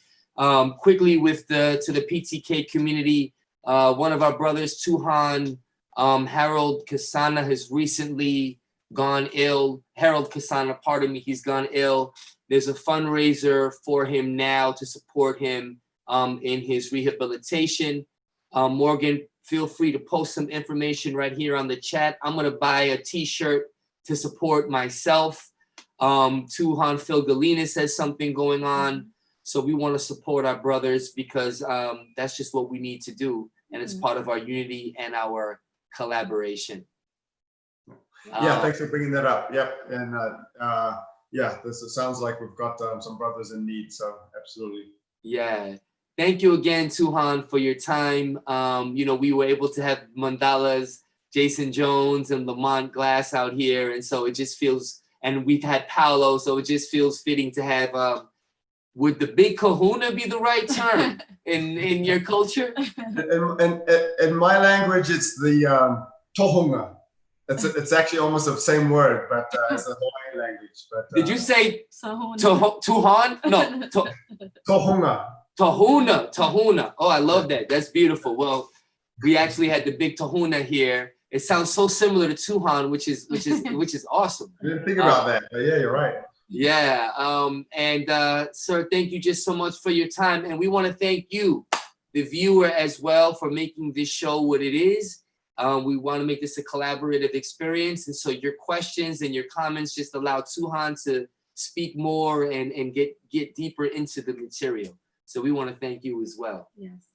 S1: Quickly to the PTK community, one of our brothers, Tuhon Harold Kasana, has recently gone ill. Harold Kasana, pardon me, he's gone ill. There's a fundraiser for him now to support him in his rehabilitation. Morgan, feel free to post some information right here on the chat. I'm gonna buy a t-shirt to support myself. Tuhon Phil Galinas has something going on. So we wanna support our brothers because that's just what we need to do. And it's part of our unity and our collaboration.
S3: Yeah, thanks for bringing that up. Yep, and yeah, it sounds like we've got some brothers in need, so absolutely.
S1: Yeah, thank you again, Tuhon, for your time. You know, we were able to have Mandala's Jason Jones and Lamont Glass out here, and so it just feels, and we've had Paolo, so it just feels fitting to have, would the big kahuna be the right term in your culture?
S3: In my language, it's the tohunga. It's actually almost the same word, but it's a Hawaiian language. But
S1: did you say
S2: Tuhon?
S1: No,
S3: tohunga.
S1: Tahuna. Oh, I love that. That's beautiful. Well, we actually had the big Tahuna here. It sounds so similar to Tuhon, which is awesome.
S3: I didn't think about that, but yeah, you're right.
S1: Yeah. Sir, thank you just so much for your time, and we want to thank you, the viewer, as well, for making this show what it is. We want to make this a collaborative experience, and so your questions and your comments just allow Tuhon to speak more and get deeper into the material. So we want to thank you as well.
S2: Yes.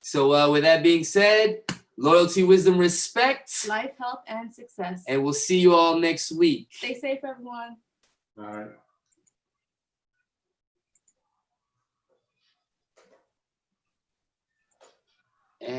S1: So with that being said, loyalty, wisdom, respect.
S2: Life, health, and success.
S1: And we'll see you all next week.
S2: Stay safe, everyone.
S3: All right.
S1: And